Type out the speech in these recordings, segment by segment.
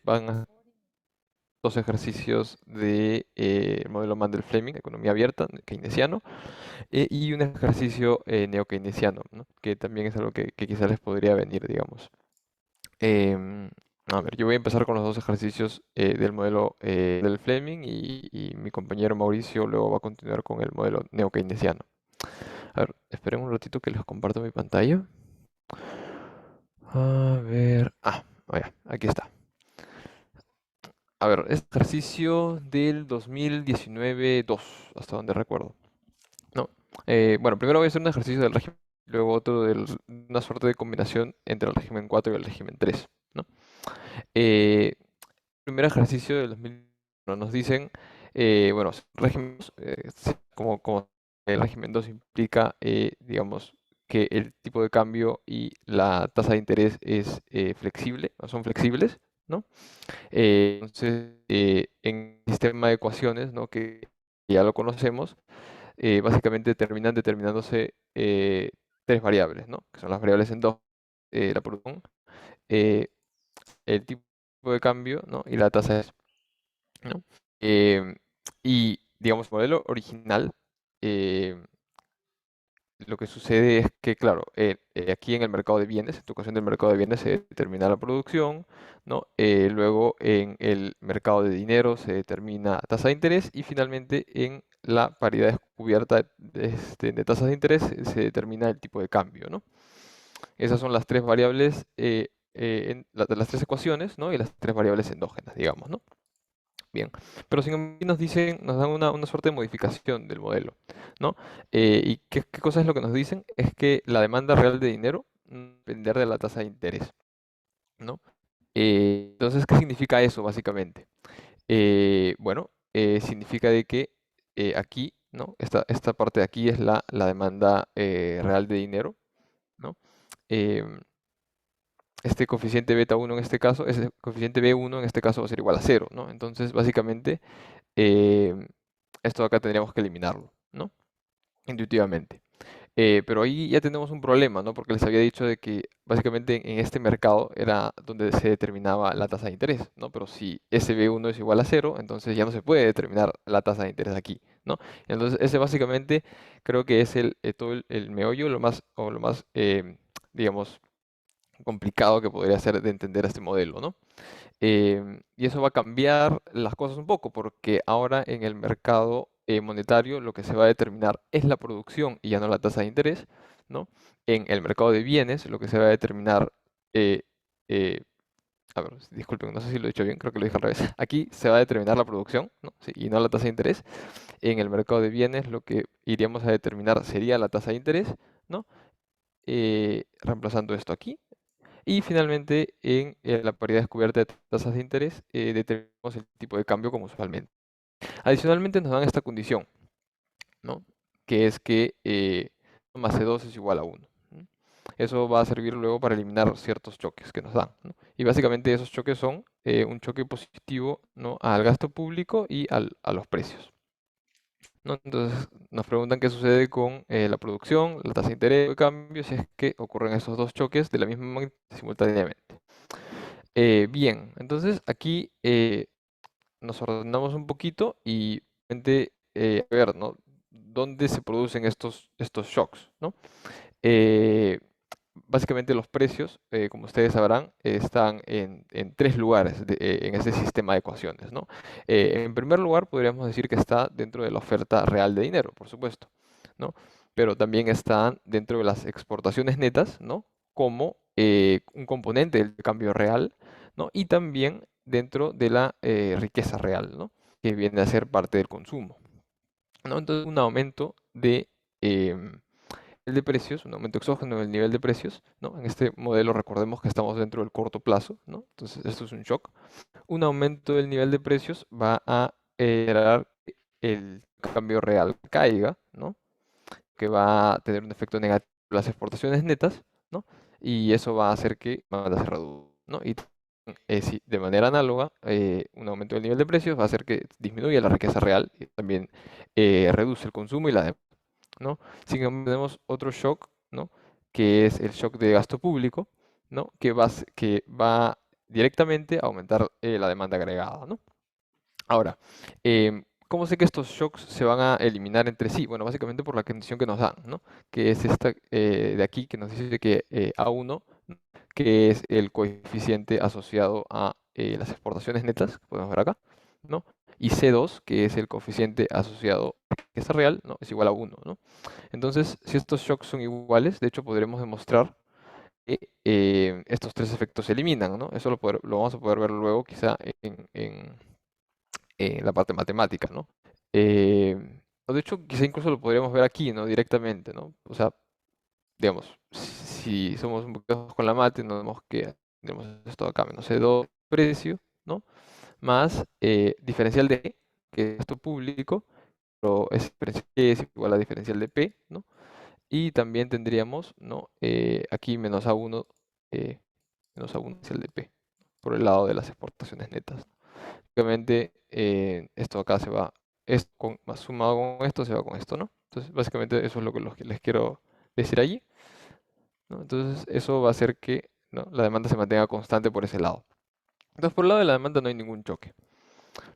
van a dos ejercicios de modelo Mandel-Fleming, economía abierta, keynesiano, y un ejercicio neo-keynesiano, ¿no? Que también es algo que quizás les podría venir, digamos. Em, a ver, yo voy a empezar con los dos ejercicios del modelo del Fleming y mi compañero Mauricio luego va a continuar con el modelo neo-keynesiano. A ver, esperen un ratito que les comparto mi pantalla. A ver, vaya, aquí está. A ver, es ejercicio del 2019-2, hasta donde recuerdo. No, bueno, primero voy a hacer un ejercicio del régimen, luego otro de una suerte de combinación entre el régimen 4 y el régimen 3, ¿no? Eh, Primer ejercicio del 2000, nos dicen, bueno, regímenes, sí, como el régimen 2 implica, digamos, que el tipo de cambio y la tasa de interés es flexible, o son flexibles, ¿no? Entonces, en el sistema de ecuaciones, ¿no? Que ya lo conocemos, básicamente terminan determinándose tres variables, ¿no? Que son las variables en dos, la producción, eh, el tipo de cambio, ¿no? Y la tasa de ¿no? Em, y digamos, el modelo original, em, lo que sucede es que, claro, aquí en el mercado de bienes, en tu ocasión del mercado de bienes se determina la producción, ¿no? Luego en el mercado de dinero se determina tasa de interés y finalmente en la paridad descubierta de tasas de interés se determina el tipo de cambio, ¿no? Esas son las tres variables, las tres ecuaciones, ¿no? Y las tres variables endógenas, digamos, ¿no? Bien, pero sin embargo nos dicen, nos dan una suerte de modificación del modelo, ¿no? ¿Y qué cosa es lo que nos dicen? Es que la demanda real de dinero no va a depender de la tasa de interés, ¿no? Entonces, ¿qué significa eso básicamente? Bueno, significa de que aquí, ¿no? Esta parte de aquí es la demanda real de dinero, ¿no? Em, este coeficiente beta 1 en este caso, ese coeficiente B1 en este caso va a ser igual a cero, ¿no? Entonces, básicamente, eh, esto acá tendríamos que eliminarlo, ¿no? Intuitivamente. Pero ahí ya tenemos un problema, ¿no? Porque les había dicho de que básicamente en este mercado era donde se determinaba la tasa de interés, ¿no? Pero si SB1 es igual a cero, entonces ya no se puede determinar la tasa de interés aquí, ¿no? Entonces ese básicamente creo que es todo el meollo, lo más, digamos, complicado que podría ser de entender este modelo, ¿no? Y eso va a cambiar las cosas un poco, porque ahora en el mercado monetario lo que se va a determinar es la producción y ya no la tasa de interés, ¿no? En el mercado de bienes lo que se va a determinar, eh, eh, a ver, disculpen, no sé si lo he dicho bien, creo que lo dije al revés. Aquí se va a determinar la producción, ¿no? Sí, y no la tasa de interés. En el mercado de bienes lo que iríamos a determinar sería la tasa de interés, ¿no? Reemplazando esto aquí. Y finalmente, en la paridad descubierta de tasas de interés, determinamos el tipo de cambio como usualmente. Adicionalmente, nos dan esta condición, ¿no? Que es que más C2 es igual a 1. ¿No? Eso va a servir luego para eliminar ciertos choques que nos dan, ¿no? Y básicamente esos choques son un choque positivo, ¿no? Al gasto público y a los precios, ¿no? Entonces, nos preguntan qué sucede con la producción, la tasa de interés de cambio, si es que ocurren esos dos choques de la misma magnitud simultáneamente. Bien, entonces aquí nos ordenamos un poquito y a ver, ¿no? ¿Dónde se producen estos shocks, ¿no? Eh, Básicamente los precios, como ustedes sabrán, están en tres lugares en este sistema de ecuaciones, ¿no? En primer lugar, podríamos decir que está dentro de la oferta real de dinero, por supuesto, ¿no? Pero también están dentro de las exportaciones netas, ¿no? Como un componente del cambio real, ¿no? Y también dentro de la riqueza real, ¿no? Que viene a ser parte del consumo, ¿no? Entonces, un aumento em, de precios, un aumento exógeno en el nivel de precios, ¿no? En este modelo recordemos que estamos dentro del corto plazo, ¿no? Entonces esto es un shock. Un aumento del nivel de precios va a generar que el cambio real caiga, ¿no? Que va a tener un efecto negativo en las exportaciones netas, ¿no? Y eso va a hacer que la demanda se reduzca, ¿no? Y sí, de manera análoga, un aumento del nivel de precios va a hacer que disminuya la riqueza real y también reduce el consumo y la demanda, ¿no? Sin embargo, tenemos otro shock, ¿no? Que es el shock de gasto público, ¿no? Que va directamente aumentar la demanda agregada, ¿no? Ahora, ¿cómo sé que estos shocks se van a eliminar entre sí? Bueno, básicamente por la condición que nos dan, ¿no? Que es esta de aquí, que nos dice que A1, ¿no? Que es el coeficiente asociado a las exportaciones netas, que podemos ver acá, ¿no? Y C2, que es el coeficiente asociado a la riqueza real, ¿no? Es igual a 1, ¿no? Entonces, si estos shocks son iguales, de hecho podremos demostrar que estos tres efectos se eliminan, ¿no? Eso lo vamos a poder ver luego quizá en la parte matemática, ¿no? Eh, o de hecho, quizá incluso lo podríamos ver aquí, ¿no? Directamente, ¿no? O sea, digamos, si somos un poquito con la mate, nos vemos que tenemos esto acá, menos C2 precio, ¿no? Más diferencial de E, que es esto público, pero es diferencial E es igual a diferencial de P, ¿no? Y también tendríamos, ¿no? Aquí menos A1 es el de P, por el lado de las exportaciones netas. Básicamente, esto acá se va, esto más sumado con esto se va con esto, ¿no? Entonces, básicamente eso es lo que les quiero decir allí, ¿no? Entonces, eso va a hacer que, ¿no? La demanda se mantenga constante por ese lado. Entonces, por el lado de la demanda no hay ningún choque,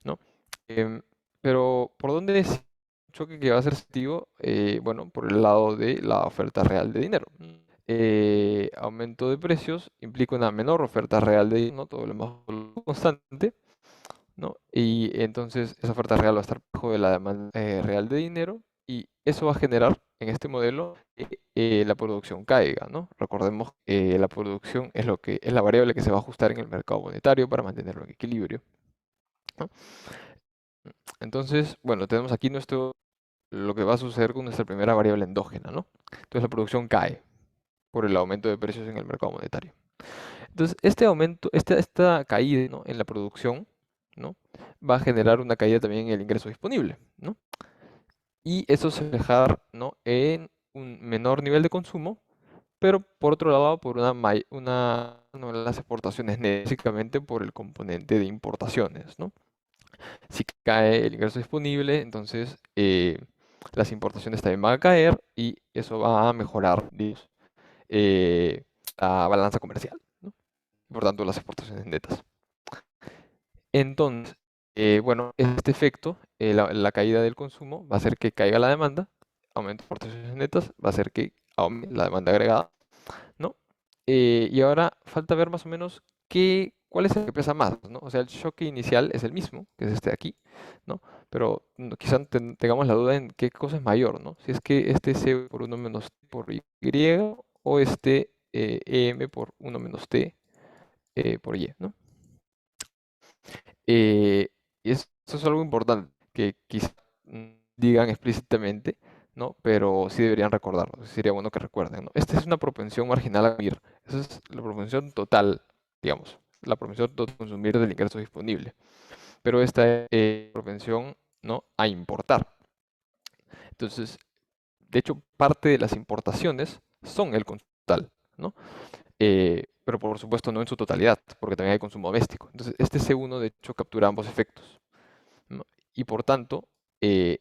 ¿no? Em, pero, ¿por dónde es un choque que va a ser sentido? Bueno, por el lado de la oferta real de dinero. Aumento de precios implica una menor oferta real de dinero, ¿no? Todo lo más constante, ¿no? Y entonces esa oferta real va a estar bajo de la demanda real de dinero y eso va a generar en este modelo que la producción caiga, ¿no? Recordemos que la producción es lo que es la variable que se va a ajustar en el mercado monetario para mantenerlo en equilibrio, ¿no? Entonces, bueno, tenemos aquí lo que va a suceder con nuestra primera variable endógena, ¿no? Entonces la producción cae por el aumento de precios en el mercado monetario. Entonces, este aumento, esta caída, ¿no? En la producción, ¿no? Va a generar una caída también en el ingreso disponible, ¿no? Y eso se va a reflejar, ¿no? En un menor nivel de consumo, pero por otro lado, por no, las exportaciones, básicamente por el componente de importaciones, ¿no? Si cae el ingreso disponible, entonces las importaciones también van a caer y eso va a mejorar, digamos, eh, la balanza comercial, ¿no? Y por tanto, las exportaciones netas. Entonces, bueno, este efecto, la caída del consumo, va a hacer que caiga la demanda, aumento de exportaciones netas, va a hacer que aumente la demanda agregada, ¿no? Y ahora falta ver más o menos cuál es el que pesa más, ¿no? O sea, el choque inicial es el mismo, que es este de aquí, ¿no? Pero quizá tengamos la duda en qué cosa es mayor, ¿no? Si es que este C por 1 menos T por Y o este EM por 1 menos T por Y, ¿no? Y eso es algo importante que quizá digan explícitamente, ¿no? Pero sí deberían recordarlo. Sería bueno que recuerden, ¿no? Esta es una propensión marginal a consumir. Esa es la propensión total, digamos, la propensión total a consumir del ingreso disponible. Pero esta es propensión, ¿no? A importar. Entonces, de hecho, parte de las importaciones son el consumo total, ¿no? Pero por supuesto no en su totalidad, porque también hay consumo doméstico. Entonces, este C1 de hecho captura ambos efectos, ¿no? Y por tanto, eh,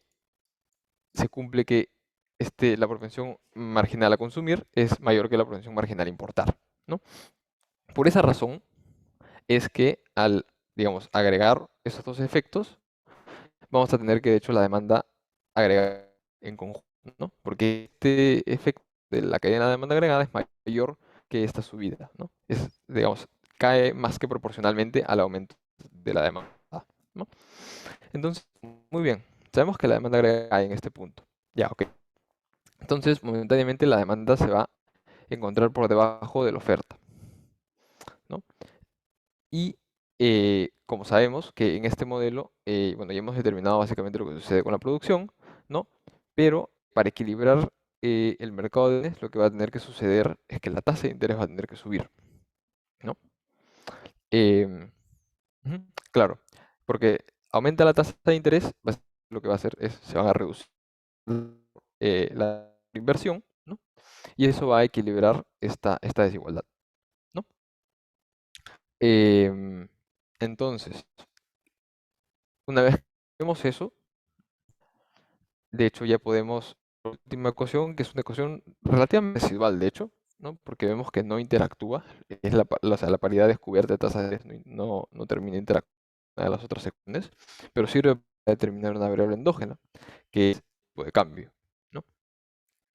se cumple que la propensión marginal a consumir es mayor que la propensión marginal a importar, ¿no? Por esa razón es que al, digamos, agregar esos dos efectos, vamos a tener que, de hecho, la demanda agregada en conjunto, ¿no? Porque este efecto de la caída de la demanda agregada es mayor que esta subida, ¿no? Digamos, cae más que proporcionalmente al aumento de la demanda, ¿no? Entonces, muy bien, sabemos que la demanda agregada cae en este punto. Ya, ok. Entonces, momentáneamente la demanda se va a encontrar por debajo de la oferta, ¿no? Y como sabemos que en este modelo, bueno, ya hemos determinado básicamente lo que sucede con la producción, ¿no? Pero para equilibrar el mercado de bienes, lo que va a tener que suceder es que la tasa de interés va a tener que subir, ¿no? Em, ujú, claro, porque aumenta la tasa de interés, lo que va a hacer es, se van a reducir la inversión, ¿no? Y eso va a equilibrar esta desigualdad, ¿no? Em, entonces, una vez que vemos eso, de hecho ya podemos, la última ecuación, que es una ecuación relativamente residual, de hecho, ¿no? Porque vemos que no interactúa, es o sea, la paridad descubierta de tasa de interés no termina interactuando con las otras ecuaciones, pero sirve para determinar una variable endógena, que es el tipo de cambio, ¿no?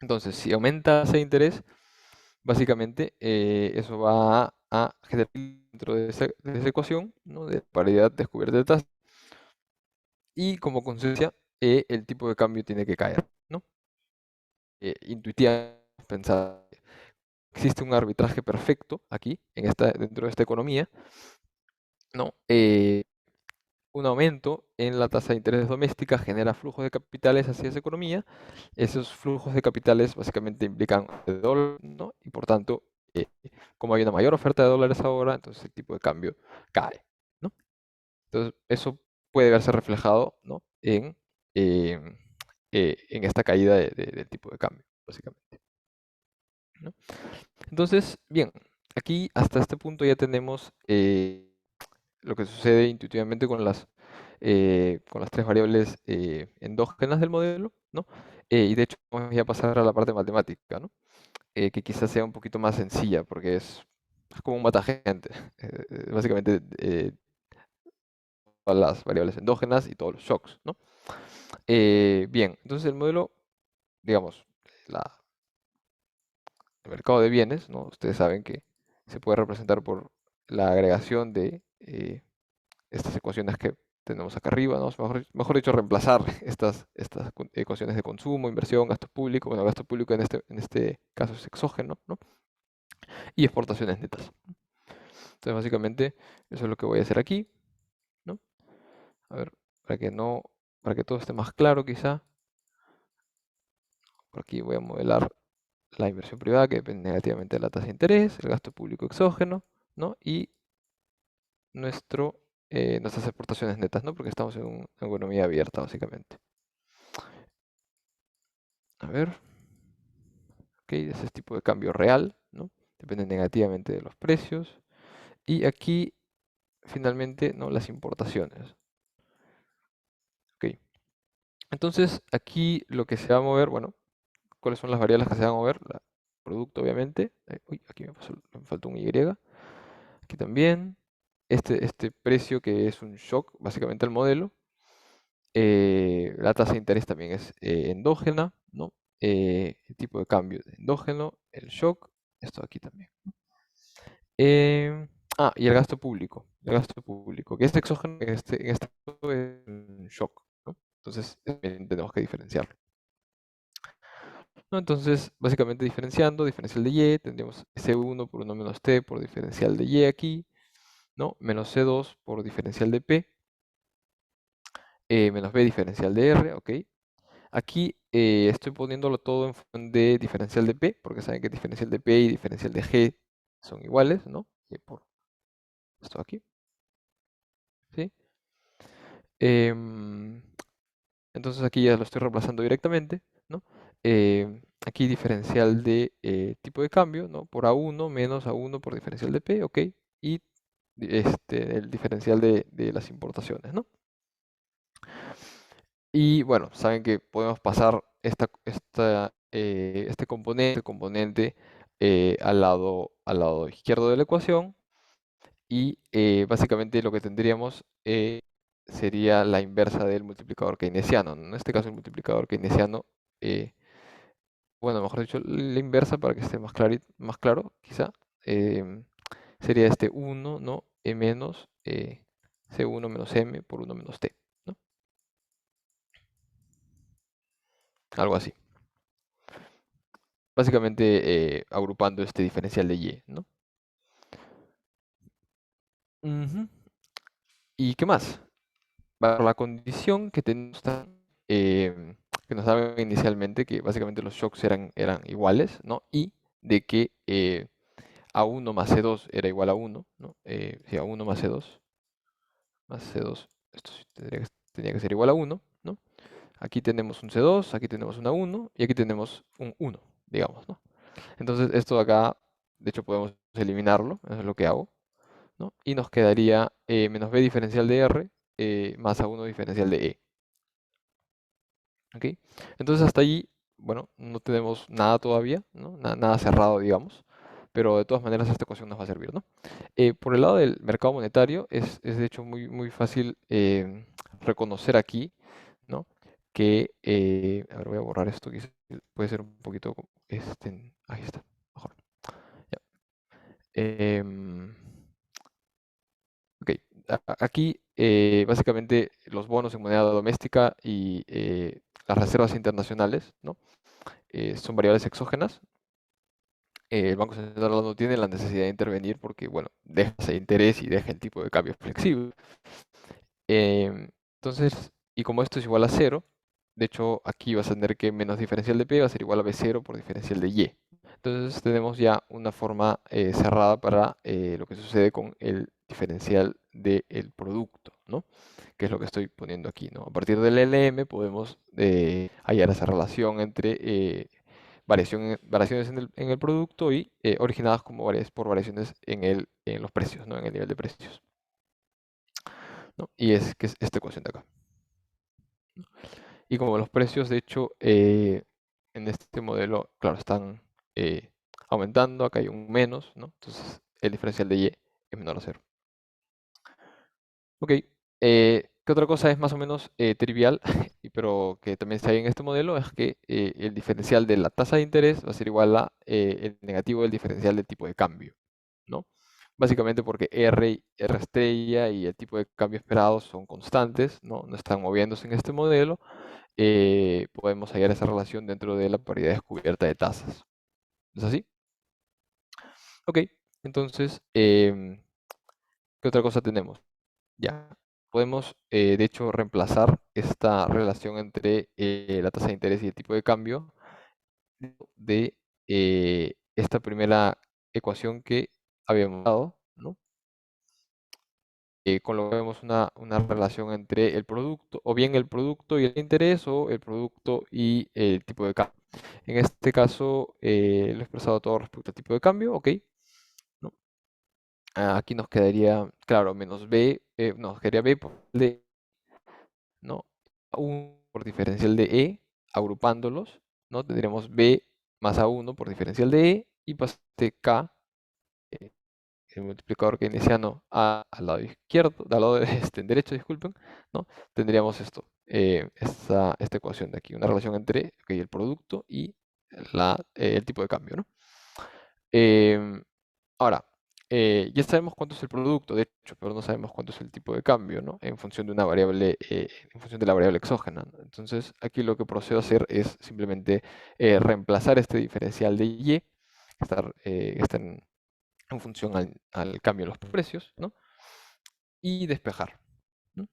Entonces, si aumenta la tasa de interés, básicamente eso va a generar dentro de esa ecuación, ¿no? De paridad descubierta de tasa, y como consecuencia, el tipo de cambio tiene que caer, ¿no? Intuitivamente pensar, existe un arbitraje perfecto aquí, dentro de esta economía, ¿no? Un aumento en la tasa de interés doméstica genera flujos de capitales hacia esa economía. Esos flujos de capitales básicamente implican de dólar, ¿no? Y por tanto, como hay una mayor oferta de dólares ahora, entonces el tipo de cambio cae, ¿no? Entonces, eso puede verse reflejado, ¿no? En esta caída del tipo de cambio, básicamente, ¿no? Entonces, bien, aquí hasta este punto ya tenemos lo que sucede intuitivamente con las tres variables endógenas del modelo, ¿no? Y de hecho, vamos ya a pasar a la parte matemática, ¿no? Que quizás sea un poquito más sencilla, porque es como un matagente, básicamente todas las variables endógenas y todos los shocks, ¿no? Bien, entonces el modelo, digamos, la, el mercado de bienes, ¿no? Ustedes saben que se puede representar por la agregación de estas ecuaciones que tenemos acá arriba, ¿no? Mejor dicho, reemplazar estas ecuaciones de consumo, inversión, gasto público. Bueno, gasto público en este caso es exógeno, ¿no? Y exportaciones netas. Entonces, básicamente, eso es lo que voy a hacer aquí, ¿no? A ver, para que todo esté más claro, quizá. Por aquí voy a modelar la inversión privada, que depende negativamente de la tasa de interés, el gasto público exógeno, ¿no? Y nuestras exportaciones netas, ¿no? Porque estamos en una economía abierta, básicamente. A ver, ok, ese es tipo de cambio real, ¿no? Depende negativamente de los precios. Y aquí, finalmente, ¿no? Las importaciones. Ok. Entonces, aquí lo que se va a mover, bueno, ¿cuáles son las variables que se van a mover? Producto, obviamente. Uy, aquí me faltó un Y. Aquí también. Este precio que es un shock, básicamente el modelo. La tasa de interés también es endógena, ¿no? El tipo de cambio es endógeno, el shock, esto aquí también. Y el gasto público. El gasto público, que es exógeno en este caso es un shock, ¿no? Entonces, también tenemos que diferenciarlo, ¿no? Entonces, básicamente diferenciando, diferencial de Y, tendríamos C1 por 1 menos T por diferencial de Y aquí, ¿no? Menos C2 por diferencial de P, menos B diferencial de R, ¿ok? Aquí estoy poniéndolo todo en función de diferencial de P, porque saben que diferencial de P y diferencial de G son iguales, ¿no? Por esto aquí, ¿sí? Em, entonces aquí ya lo estoy reemplazando directamente, ¿no? Aquí diferencial de tipo de cambio, ¿no? Por A1 menos A1 por diferencial de P, ¿ok? Y el diferencial de las importaciones, ¿no? Y bueno, saben que podemos pasar este componente al lado izquierdo de la ecuación y básicamente lo que tendríamos sería la inversa del multiplicador keynesiano, ¿no? En este caso el multiplicador keynesiano, eh, bueno, mejor dicho, la inversa para que esté más claro, quizá, sería este 1, ¿no? E menos C1 menos M por 1 menos T, ¿no? Algo así. Básicamente agrupando este diferencial de Y, ¿no? Ujú. ¿Y qué más? Para la condición que tenemos que nos daba inicialmente, que básicamente los shocks eran iguales, ¿no? Y de que A1 más C2 era igual a 1, ¿no? Sí, A1 más C2, esto sí tenía que ser igual a 1, ¿no? Aquí tenemos un C2, aquí tenemos una 1 y aquí tenemos un 1, digamos, ¿no? Entonces esto de acá, de hecho podemos eliminarlo, eso es lo que hago, ¿no? Y nos quedaría menos b diferencial de r más a1 diferencial de e. ¿Ok? Entonces hasta allí, bueno, no tenemos nada todavía, ¿no? Nada cerrado, digamos. pero de todas maneras esta ecuación nos va a servir, ¿no? Por el lado del mercado monetario, es de hecho muy fácil reconocer aquí, ¿no? Que, a ver, voy a borrar esto, que puede ser un poquito, ahí está, mejor. Ya. Em, ok, aquí básicamente los bonos en moneda doméstica y las reservas internacionales, ¿no? Son variables exógenas. El Banco Central no tiene la necesidad de intervenir porque, bueno, deja ese interés y deja el tipo de cambio flexible. Entonces, y como esto es igual a cero, de hecho aquí vas a tener que menos diferencial de P va a ser igual a B0 por diferencial de Y. Entonces tenemos ya una forma cerrada para lo que sucede con el diferencial del producto, ¿no? Que es lo que estoy poniendo aquí, ¿no? A partir del LM podemos hallar esa relación entre variaciones en el producto y originadas como por variaciones en los precios, ¿no? En el nivel de precios, ¿no? Y es que es esta ecuación de acá. Y como los precios, de hecho, en este modelo, claro, están aumentando, acá hay un menos, ¿no? Entonces el diferencial de Y es menor a cero. Ok, ¿qué otra cosa es más o menos trivial, pero que también está ahí en este modelo? Es que el diferencial de la tasa de interés va a ser igual a el negativo del diferencial del tipo de cambio, ¿no? Básicamente porque R estrella y el tipo de cambio esperado son constantes, ¿no? No están moviéndose en este modelo. Podemos hallar esa relación dentro de la paridad descubierta de tasas. ¿Es así? Ok, entonces, ¿qué otra cosa tenemos? Ya, podemos de hecho reemplazar esta relación entre la tasa de interés y el tipo de cambio de esta primera ecuación que habíamos dado, ¿no? Con lo que vemos una relación entre el producto, o bien el producto y el interés, o el producto y el tipo de cambio. En este caso, lo he expresado todo respecto al tipo de cambio, ok, ¿no? Aquí nos quedaría, claro, menos B, nos quedaría B por D, ¿no? 1 por diferencial de E, agrupándolos, ¿no? Tendríamos B más A1 por diferencial de E, y pasaste K, eh, el multiplicador keynesiano al lado izquierdo, al lado derecho, disculpen, ¿no? Tendríamos esto, esta ecuación de aquí, una relación entre el producto y el tipo de cambio, ¿no? Em, Ahora, ya sabemos cuánto es el producto, de hecho, pero no sabemos cuánto es el tipo de cambio, ¿no? En función de una variable, en función de la variable exógena, ¿no? Entonces, aquí lo que procedo a hacer es simplemente reemplazar este diferencial de Y, que está en función al cambio de los precios, ¿no? Y despejar, ¿no?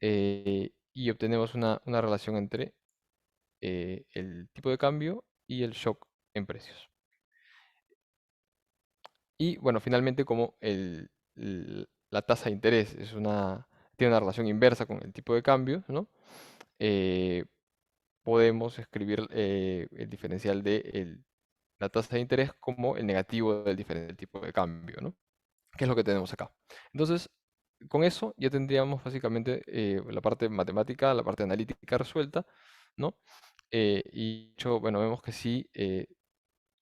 Y obtenemos una relación entre el tipo de cambio y el shock en precios. Y bueno, finalmente como la tasa de interés tiene una relación inversa con el tipo de cambio, ¿no? Eh, Podemos escribir el diferencial de la tasa de interés como el negativo del diferencial tipo de cambio, ¿no? Que es lo que tenemos acá. Entonces, con eso ya tendríamos básicamente la parte matemática, la parte analítica resuelta, ¿no? Y de hecho, bueno, vemos que sí,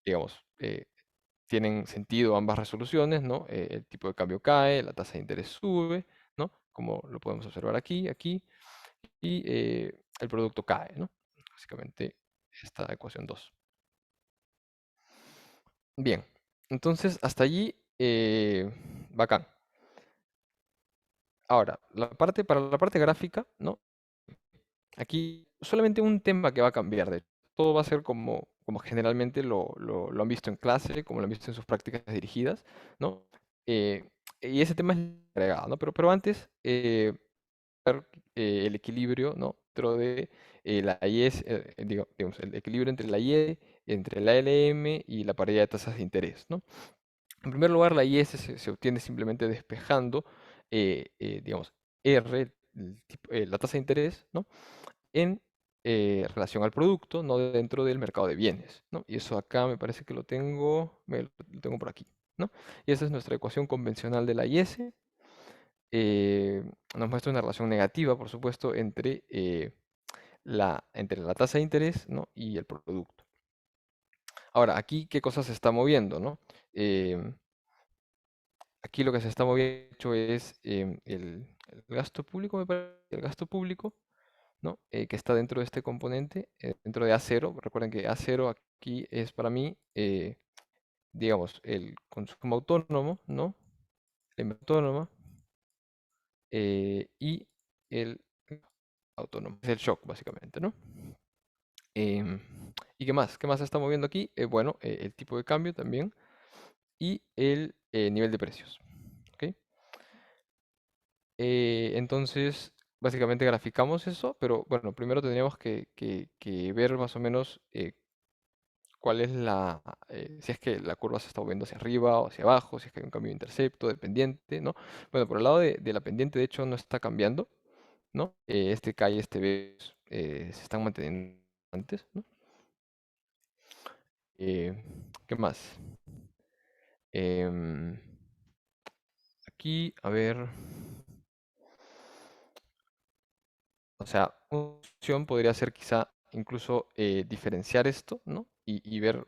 digamos, tienen sentido ambas resoluciones, ¿no? El tipo de cambio cae, la tasa de interés sube, ¿no? Como lo podemos observar aquí, y el producto cae, ¿no? Básicamente esta ecuación 2. Bien, entonces hasta allí, bacán. Ahora, para la parte gráfica, ¿no? Aquí solamente un tema que va a cambiar, de hecho. Todo va a ser como generalmente lo han visto en clase, como lo han visto en sus prácticas dirigidas, ¿no? Eh, y ese tema es agregado, ¿no? Pero antes, ver el equilibrio, ¿no? Dentro de la IS, digamos, el equilibrio entre la IE, entre la LM y la paridad de tasas de interés, ¿no? En primer lugar, la IS se obtiene simplemente despejando, digamos, R, la tasa de interés, ¿no? En relación al producto, no dentro del mercado de bienes, ¿no? Y eso acá me parece que lo tengo por aquí, ¿no? Y esa es nuestra ecuación convencional de la IS. Nos muestra una relación negativa, por supuesto, entre la tasa de interés, ¿no? y el producto. Ahora, aquí, ¿qué cosa se está moviendo, no? Em, Aquí lo que se está moviendo de hecho, es el gasto público, me parece, el gasto público, ¿no? Que está dentro de este componente, dentro de A0. Recuerden que A0 aquí es para mí, digamos, el consumo autónomo, ¿no? La inversión autónoma y el autónomo. Es el shock, básicamente, ¿no? Em, ¿Y qué más? ¿Qué más se está moviendo aquí? Bueno, el tipo de cambio también y el nivel de precios. ¿Ok? Entonces, básicamente graficamos eso, pero bueno, primero tendríamos que ver más o menos cuál es si es que la curva se está moviendo hacia arriba o hacia abajo, si es que hay un cambio de intercepto, de pendiente, ¿no? Bueno, por el lado de la pendiente, de hecho, no está cambiando, ¿no? Este K y este B se están manteniendo antes, ¿no? Eh, ¿Qué más? Em, Aquí, a ver, o sea, una opción podría ser quizá incluso diferenciar esto, ¿no? Y ver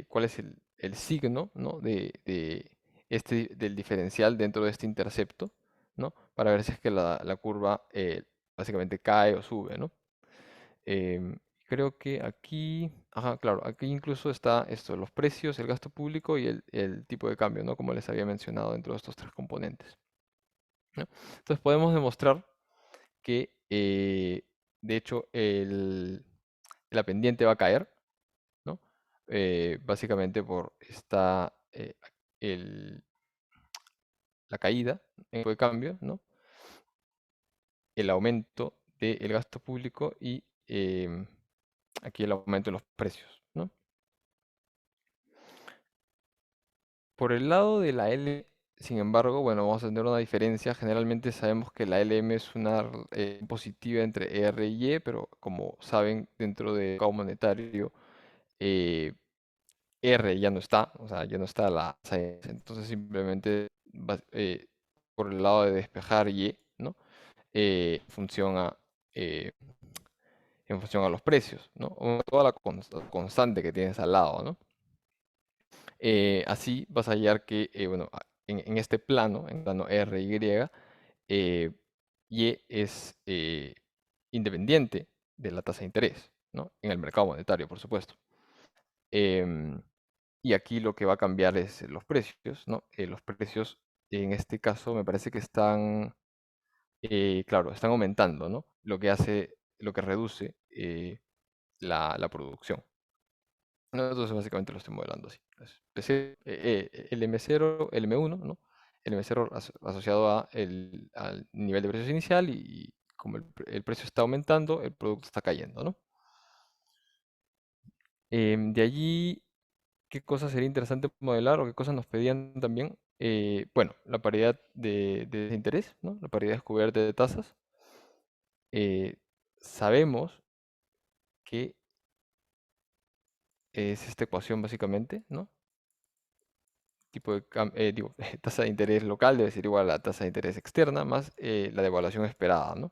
cuál es el signo, ¿no? Del diferencial dentro de este intercepto, ¿no? Para ver si es que la curva básicamente cae o sube, ¿no? Creo que aquí, ajá, claro, aquí incluso está esto, los precios, el gasto público y el tipo de cambio, ¿no? Como les había mencionado dentro de estos tres componentes, ¿no? Entonces podemos demostrar que de hecho la pendiente va a caer, ¿no? Básicamente por el- la caída en el tipo de cambio, ¿no? El aumento del gasto público y aquí el aumento de los precios, ¿no? Por el lado de la L, sin embargo, bueno, vamos a tener una diferencia. Generalmente sabemos que la LM es una positiva entre R y Y, pero como saben, dentro del mercado monetario, eh, R ya no está, o sea, ya no está la tasa de interés. Entonces simplemente por el lado de despejar Y, ¿no? En función eh, en función a los precios, ¿no? O toda la constante que tienes al lado, ¿no? Así vas a hallar que, bueno, en este plano, en el plano R, Y, eh, Y es independiente de la tasa de interés, ¿no? En el mercado monetario, por supuesto. Em, y aquí lo que va a cambiar es los precios, ¿no? Los precios, en este caso, me parece que están, claro, están aumentando, ¿no? Lo que reduce la producción. ¿No? Entonces, básicamente lo estoy modelando así. Entonces, el M0, el M1, ¿no? El M0 asociado al nivel de precios inicial y como el precio está aumentando, el producto está cayendo, ¿no? De allí, ¿qué cosas sería interesante modelar o qué cosas nos pedían también? Bueno, la paridad de interés, ¿no? La paridad descubierta de tasas. Eh, Sabemos que es esta ecuación básicamente, ¿no? Digo, tasa de interés local debe ser igual a la tasa de interés externa más la devaluación esperada, ¿no?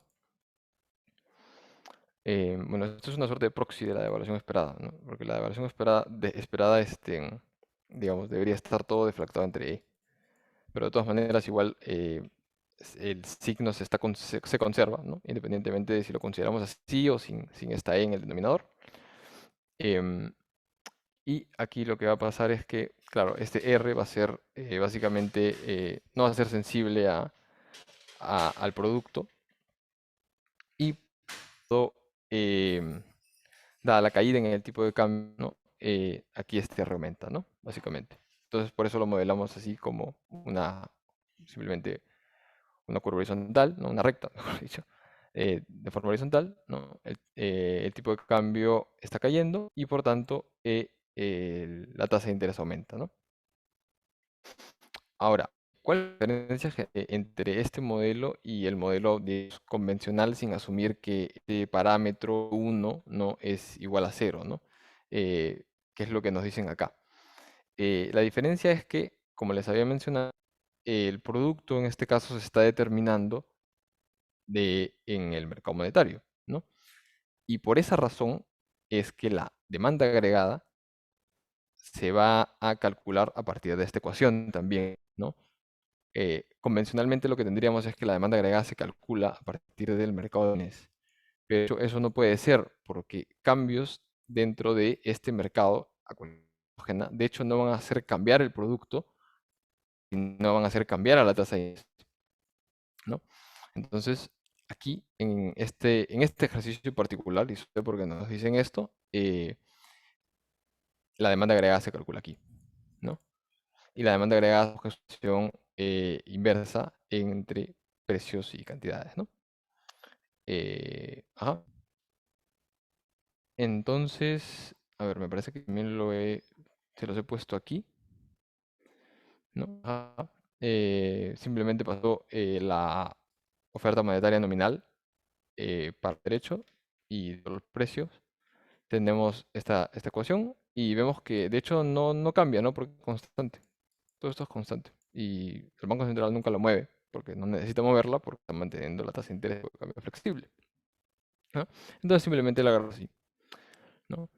Bueno, esto es una suerte de proxy de la devaluación esperada, ¿no? Porque la devaluación esperada, digamos, debería estar todo deflactado entre E. Pero de todas maneras, igual el signo se conserva, ¿no? Independientemente de si lo consideramos así o sin esta E en el denominador. Em, y aquí lo que va a pasar es que, claro, este R va a ser básicamente, no va a ser sensible al producto y todo, dada la caída en el tipo de cambio, ¿no? Aquí este R aumenta, ¿no? Básicamente. Entonces por eso lo modelamos así como simplemente una curva horizontal, ¿no? Una recta, mejor dicho, de forma horizontal, ¿no? El tipo de cambio está cayendo y por tanto la tasa de interés aumenta, ¿no? Ahora, ¿cuál es la diferencia entre este modelo y el modelo convencional sin asumir que este parámetro 1 no es igual a 0, ¿no? ¿Qué es lo que nos dicen acá? La diferencia es que, como les había mencionado, el producto en este caso se está determinando en el mercado monetario, ¿no? Y por esa razón es que la demanda agregada se va a calcular a partir de esta ecuación también, ¿no? Convencionalmente lo que tendríamos es que la demanda agregada se calcula a partir del mercado de bienes, pero eso no puede ser porque cambios dentro de este mercado acuñógena, de hecho, no van a hacer cambiar el producto y no van a hacer cambiar a la tasa de interés, ¿no? Entonces, aquí en este ejercicio particular, y sé por qué nos dicen esto, la demanda agregada se calcula aquí, ¿no? Y la demanda agregada es una función inversa entre precios y cantidades, ¿no? Ajá. Entonces, a ver, me parece que también se los he puesto aquí, ¿no? Ajá. Simplemente pasó la oferta monetaria nominal para el derecho y los precios. Tenemos esta ecuación y vemos que de hecho no cambia, ¿no? Porque es constante. Todo esto es constante. Y el Banco Central nunca lo mueve, porque no necesita moverla, porque está manteniendo la tasa de interés de cambio flexible, ¿no? Entonces simplemente la agarro así, ¿no?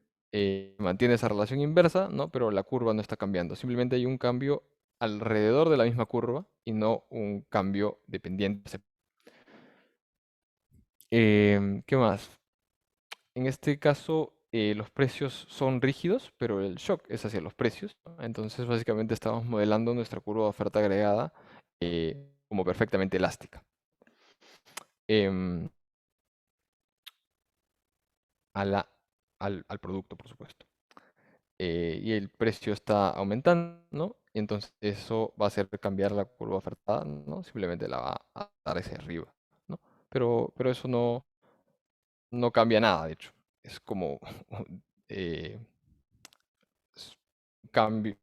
Mantiene esa relación inversa, ¿no? Pero la curva no está cambiando. Simplemente hay un cambio alrededor de la misma curva y no un cambio dependiente. ¿Qué más? En este caso, los precios son rígidos, pero el shock es hacia los precios, ¿no? Entonces, básicamente estamos modelando nuestra curva de oferta agregada como perfectamente elástica. Em, a la- al producto, por supuesto. Y el precio está aumentando, ¿no? Y entonces eso va a hacer cambiar la curva ofertada, ¿no? Simplemente la va a dar hacia arriba, ¿no? Pero eso no cambia nada, de hecho. Es como eh, s- cambio.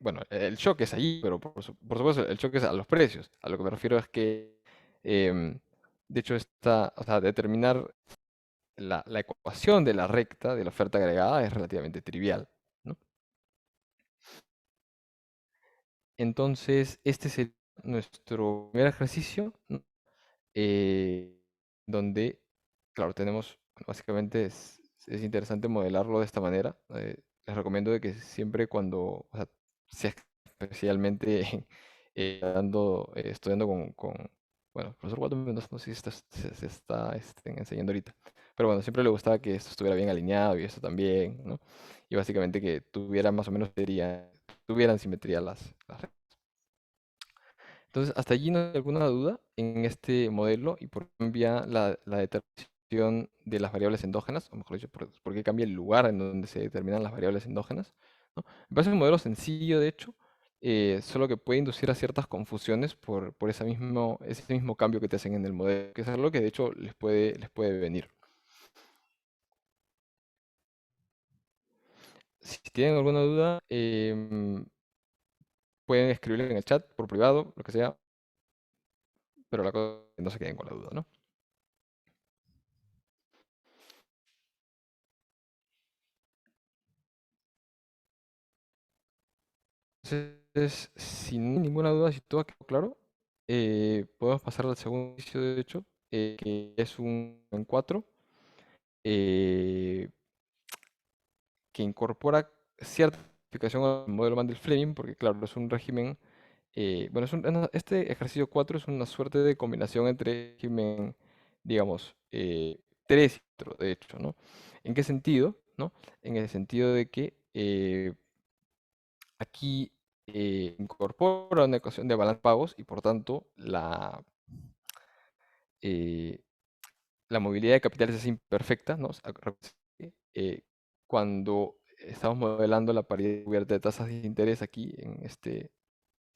Bueno, el shock es allí, pero por supuesto el shock es a los precios. A lo que me refiero es que, em, de hecho, o sea, determinar la ecuación de la recta de la oferta agregada es relativamente trivial, ¿no? Entonces, este sería nuestro primer ejercicio, ¿no? Eh, donde, claro, tenemos, bueno, básicamente es interesante modelarlo de esta manera. Les recomiendo de que siempre cuando, o sea especialmente estudiando bueno, el profesor Walton, no sé si se está enseñando ahorita, pero bueno, siempre le gustaba que esto estuviera bien alineado y esto también, ¿no? Y básicamente que tuviera más o menos tuvieran simetría las reglas. Entonces, hasta allí no hay alguna duda en este modelo y por qué cambia la determinación de las variables endógenas, o mejor dicho, por qué cambia el lugar en donde se determinan las variables endógenas, ¿no? Me parece un modelo sencillo, de hecho, solo que puede inducir a ciertas confusiones por ese mismo cambio que te hacen en el modelo, que es algo que de hecho les puede venir. Si tienen alguna duda, pueden escribirle en el chat por privado, lo que sea, pero la cosa es que no se queden con la duda, ¿no? Entonces, sin ninguna duda, si todo ha quedado claro, podemos pasar al segundo ejercicio, de hecho, que es un en 4, eh, que incorpora cierta modificación al modelo Mandel-Fleming, porque claro, es un régimen, bueno, este ejercicio 4 es una suerte de combinación entre régimen, digamos, 3 y 4, de hecho, ¿no? ¿En qué sentido? ¿No? En el sentido de que aquí incorpora una ecuación de balance de pagos y por tanto eh, la movilidad de capitales es imperfecta, ¿no? O sea, eh, cuando estamos modelando la paridad cubierta de tasas de interés aquí en este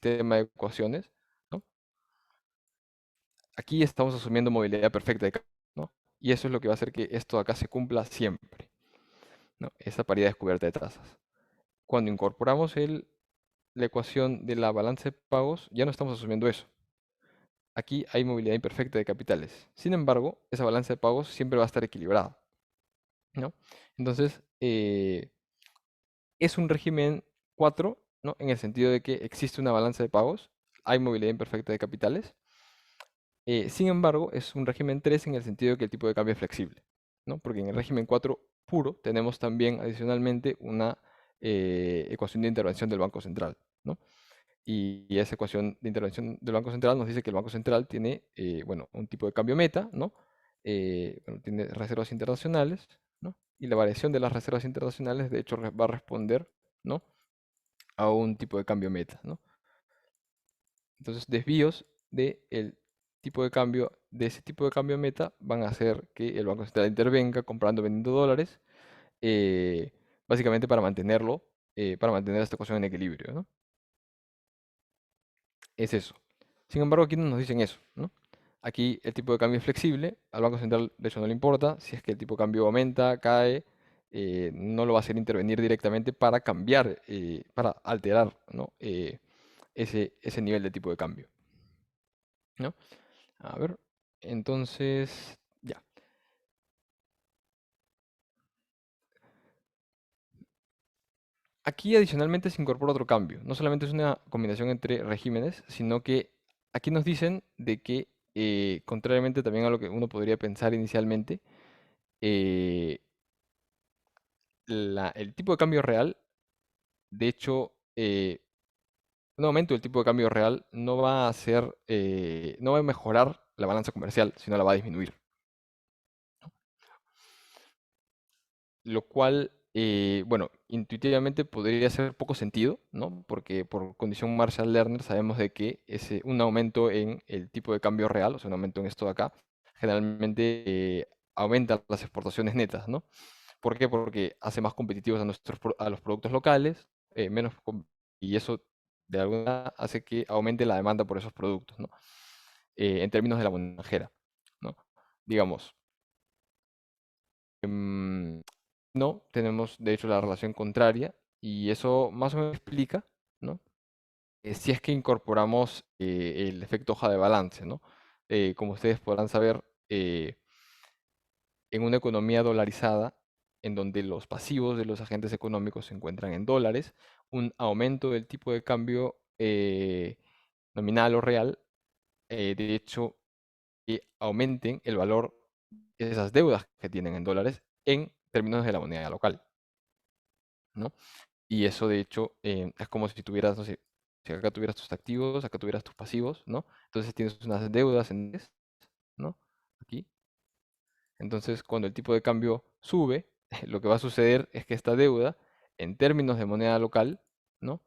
tema de ecuaciones, ¿no? Aquí estamos asumiendo movilidad perfecta de capitales, ¿no? Y eso es lo que va a hacer que esto acá se cumpla siempre, ¿no? Esa paridad descubierta de tasas. Cuando incorporamos la ecuación de la balanza de pagos, ya no estamos asumiendo eso. Aquí hay movilidad imperfecta de capitales. Sin embargo, esa balanza de pagos siempre va a estar equilibrada, ¿no? Entonces, es un régimen 4, ¿no? En el sentido de que existe una balanza de pagos, hay movilidad imperfecta de capitales. Sin embargo, es un régimen 3 en el sentido de que el tipo de cambio es flexible, ¿no? Porque en el régimen 4 puro, tenemos también adicionalmente una ecuación de intervención del Banco Central, ¿no? Y esa ecuación de intervención del Banco Central nos dice que el Banco Central tiene, bueno, un tipo de cambio meta, ¿no? Bueno, tiene reservas internacionales, ¿no? Y la variación de las reservas internacionales, de hecho, va a responder, ¿no? A un tipo de cambio meta, ¿no? Entonces, desvíos de el tipo de cambio, de ese tipo de cambio meta, van a hacer que el Banco Central intervenga comprando, vendiendo dólares, eh, básicamente para mantenerlo, para mantener esta ecuación en equilibrio, ¿no? Es eso. Sin embargo, aquí no nos dicen eso, ¿no? Aquí el tipo de cambio es flexible, al Banco Central de hecho no le importa, si es que el tipo de cambio aumenta, cae, no lo va a hacer intervenir directamente para cambiar, para alterar, ¿no? Ese nivel de tipo de cambio, ¿no? A ver, entonces, ya. Aquí adicionalmente se incorpora otro cambio. No solamente es una combinación entre regímenes, sino que aquí nos dicen de que, contrariamente también a lo que uno podría pensar inicialmente, eh, el tipo de cambio real, de hecho, un aumento del tipo de cambio real no va a hacer, no va a mejorar la balanza comercial, sino la va a disminuir. Lo cual, bueno, intuitivamente podría hacer poco sentido, ¿no? Porque por condición Marshall-Lerner sabemos de que un aumento en el tipo de cambio real, o sea, un aumento en esto de acá, generalmente aumenta las exportaciones netas, ¿no? ¿Por qué? Porque hace más competitivos a, a los productos locales, y eso de alguna manera hace que aumente la demanda por esos productos, ¿no? En términos de la moneda extranjera, ¿no? Digamos, em, no, tenemos de hecho la relación contraria y eso más o menos explica, ¿no? Si es que incorporamos el efecto hoja de balance, ¿no? Como ustedes podrán saber, en una economía dolarizada, en donde los pasivos de los agentes económicos se encuentran en dólares, un aumento del tipo de cambio nominal o real, de hecho, que aumenten el valor de esas deudas que tienen en dólares en términos de la moneda local, ¿no? Y eso, de hecho, es como si tuvieras, no sé, si acá tuvieras tus activos, acá tuvieras tus pasivos, ¿no? Entonces tienes unas deudas en, ¿no? Aquí. Entonces, cuando el tipo de cambio sube, lo que va a suceder es que esta deuda, en términos de moneda local, ¿no?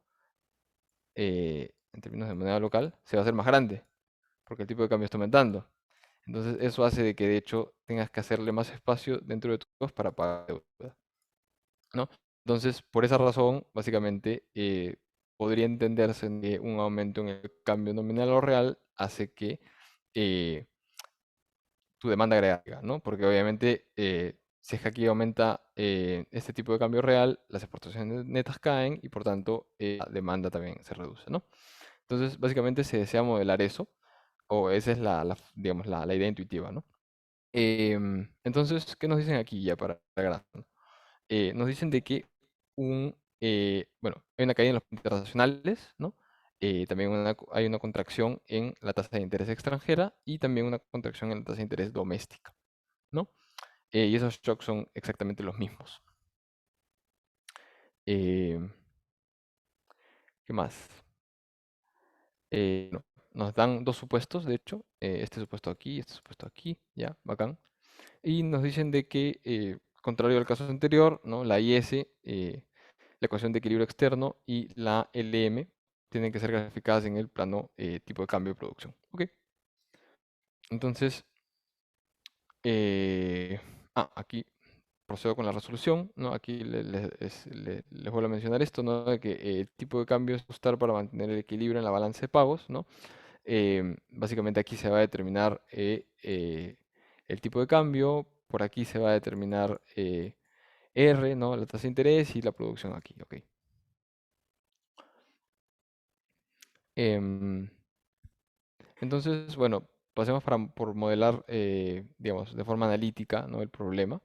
En términos de moneda local, se va a hacer más grande, porque el tipo de cambio está aumentando. Entonces, eso hace de que, de hecho, tengas que hacerle más espacio dentro de tus costos para pagar deuda, ¿no? Entonces, por esa razón, básicamente, podría entenderse que un aumento en el cambio nominal o real hace que eh, tu demanda agregada, ¿no? Porque obviamente, si es que aquí aumenta este tipo de cambio real, las exportaciones netas caen y por tanto la demanda también se reduce, ¿no? Entonces, básicamente se desea modelar eso, o esa es digamos, la idea intuitiva, ¿no? Entonces, ¿qué nos dicen aquí ya para agregar? Nos dicen de que bueno, hay una caída en los internacionales, ¿no? También hay una contracción en la tasa de interés extranjera y también una contracción en la tasa de interés doméstica, ¿no? Y esos shocks son exactamente los mismos. Eh, ¿Qué más? No, nos dan dos supuestos, de hecho, este supuesto aquí y este supuesto aquí, ya, bacán. Y nos dicen de que, contrario al caso anterior, ¿no? La IS, la ecuación de equilibrio externo y la LM tienen que ser graficadas en el plano tipo de cambio de producción. ¿Ok? Entonces, aquí procedo con la resolución, ¿no? Aquí les vuelvo a mencionar esto, ¿no? De que el tipo de cambio es ajustar para mantener el equilibrio en la balanza de pagos, ¿no? Básicamente aquí se va a determinar el tipo de cambio, por aquí se va a determinar R, ¿no? La tasa de interés y la producción aquí, ¿ok? Em, entonces, bueno, pasemos por modelar, digamos, de forma analítica, ¿no? El problema.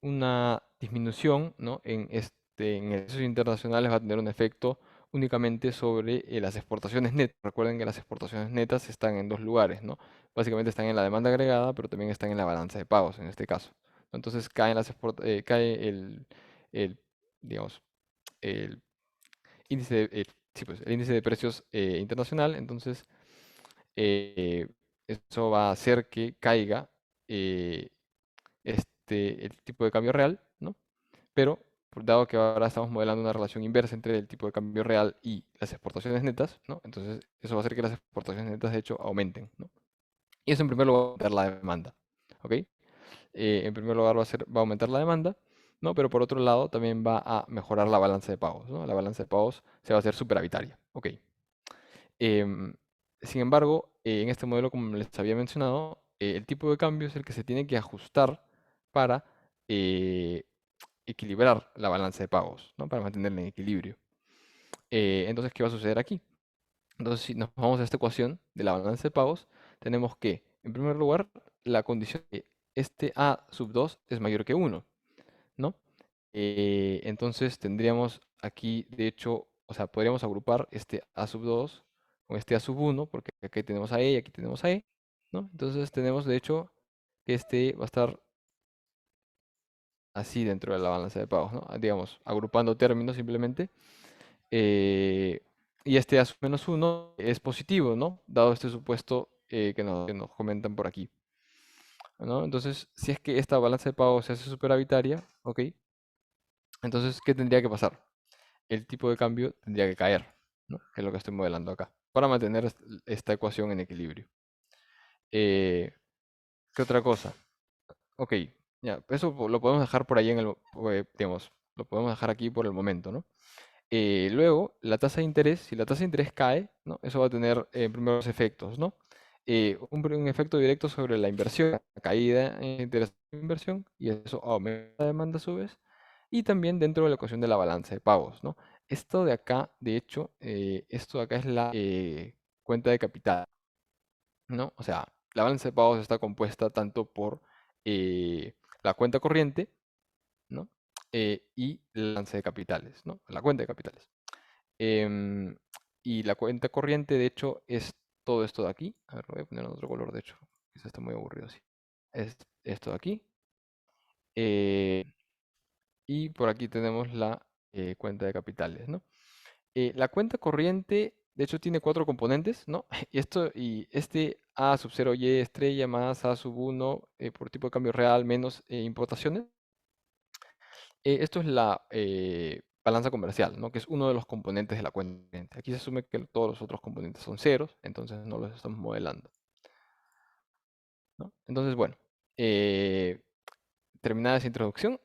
Una disminución, ¿no? En precios internacionales va a tener un efecto únicamente sobre las exportaciones netas. Recuerden que las exportaciones netas están en dos lugares, ¿no? Básicamente están en la demanda agregada, pero también están en la balanza de pagos en este caso, Entonces caen cae el, digamos, el índice sí, pues, el índice de precios internacional. Entonces eso va a hacer que caiga eh, el tipo de cambio real, ¿no? Pero dado que ahora estamos modelando una relación inversa entre el tipo de cambio real y las exportaciones netas, ¿no? Entonces eso va a hacer que las exportaciones netas de hecho aumenten, ¿no? Y eso en primer lugar va a aumentar la demanda, ¿ok? En primer lugar va a aumentar la demanda, ¿no? Pero por otro lado también va a mejorar la balanza de pagos, ¿no? La balanza de pagos se va a hacer superavitaria, ¿ok? Em, Sin embargo, en este modelo, como les había mencionado, el tipo de cambio es el que se tiene que ajustar para eh, equilibrar la balanza de pagos, ¿no? Para mantenerla en equilibrio. Entonces, ¿qué va a suceder aquí? Entonces, si nos vamos a esta ecuación de la balanza de pagos, tenemos que, en primer lugar, la condición de este A sub 2 es mayor que 1, ¿no? Entonces tendríamos aquí, de hecho, o sea, podríamos agrupar este A sub 2 con este A sub 1, porque aquí tenemos a E y aquí tenemos a E, ¿no? Entonces tenemos, de hecho, que este va a estar así dentro de la balanza de pagos, ¿no? Digamos, agrupando términos simplemente. eh, y este A sub menos 1 es positivo, ¿no? Dado este supuesto que nos comentan por aquí, ¿no? Entonces, si es que esta balanza de pagos se hace superavitaria, ¿ok? Entonces, ¿qué tendría que pasar? El tipo de cambio tendría que caer, ¿no? Que es lo que estoy modelando acá, para mantener esta ecuación en equilibrio. Eh, ¿Qué otra cosa? Ok, ya, eso lo podemos dejar por ahí digamos, lo podemos dejar aquí por el momento, ¿no? Luego, la tasa de interés, si la tasa de interés cae, ¿no? Eso va a tener primeros efectos, ¿no? Un efecto directo sobre la inversión, la caída en interés de inversión, y eso aumenta la demanda a su vez, y también dentro de la ecuación de la balanza de pagos, ¿no? Esto de acá, de hecho, esto de acá es la cuenta de capital, ¿no? O sea, la balanza de pagos está compuesta tanto por la cuenta corriente, ¿no? Y la balanza de capitales, ¿no? La cuenta de capitales. Em, y la cuenta corriente, de hecho, es todo esto de aquí. A ver, lo voy a poner en otro color, de hecho. Quizás está muy aburrido así. Es esto de aquí. eh, y por aquí tenemos la cuenta de capitales, ¿no? La cuenta corriente, de hecho, tiene cuatro componentes, ¿no? Y este A sub 0 Y estrella más A sub 1 por tipo de cambio real menos importaciones. Esto es la balanza comercial, ¿no? Que es uno de los componentes de la cuenta corriente. Aquí se asume que todos los otros componentes son ceros, entonces no los estamos modelando, ¿no? Entonces, bueno, eh, terminada esa introducción,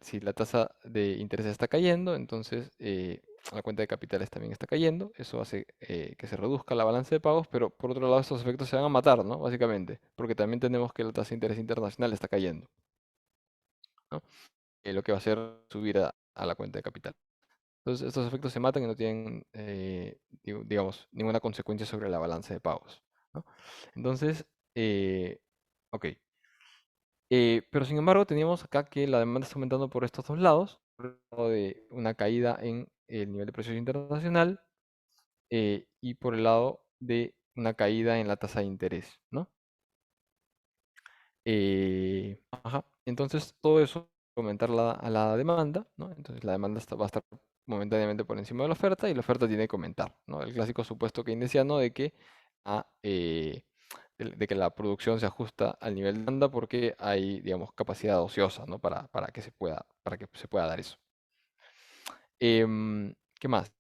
si la tasa de interés está cayendo, entonces la cuenta de capitales también está cayendo. Eso hace que se reduzca la balanza de pagos, pero por otro lado estos efectos se van a matar, ¿no? Básicamente, porque también tenemos que la tasa de interés internacional está cayendo, ¿no? Lo que va a hacer subir a la cuenta de capital. Entonces, estos efectos se matan y no tienen, digamos, ninguna consecuencia sobre la balanza de pagos, ¿no? Entonces, ok. Pero sin embargo, teníamos acá que la demanda está aumentando por estos dos lados, por el lado de una caída en el nivel de precios internacional y por el lado de una caída en la tasa de interés, ¿no? Ajá. Entonces, todo eso va a aumentar a la demanda, ¿no? Entonces, la demanda va a estar momentáneamente por encima de la oferta y la oferta tiene que aumentar, ¿no? El clásico supuesto keynesiano de que, ah, eh, de que la producción se ajusta al nivel de demanda porque hay, digamos, capacidad ociosa, ¿no? Para que se pueda dar eso. ¿Qué más?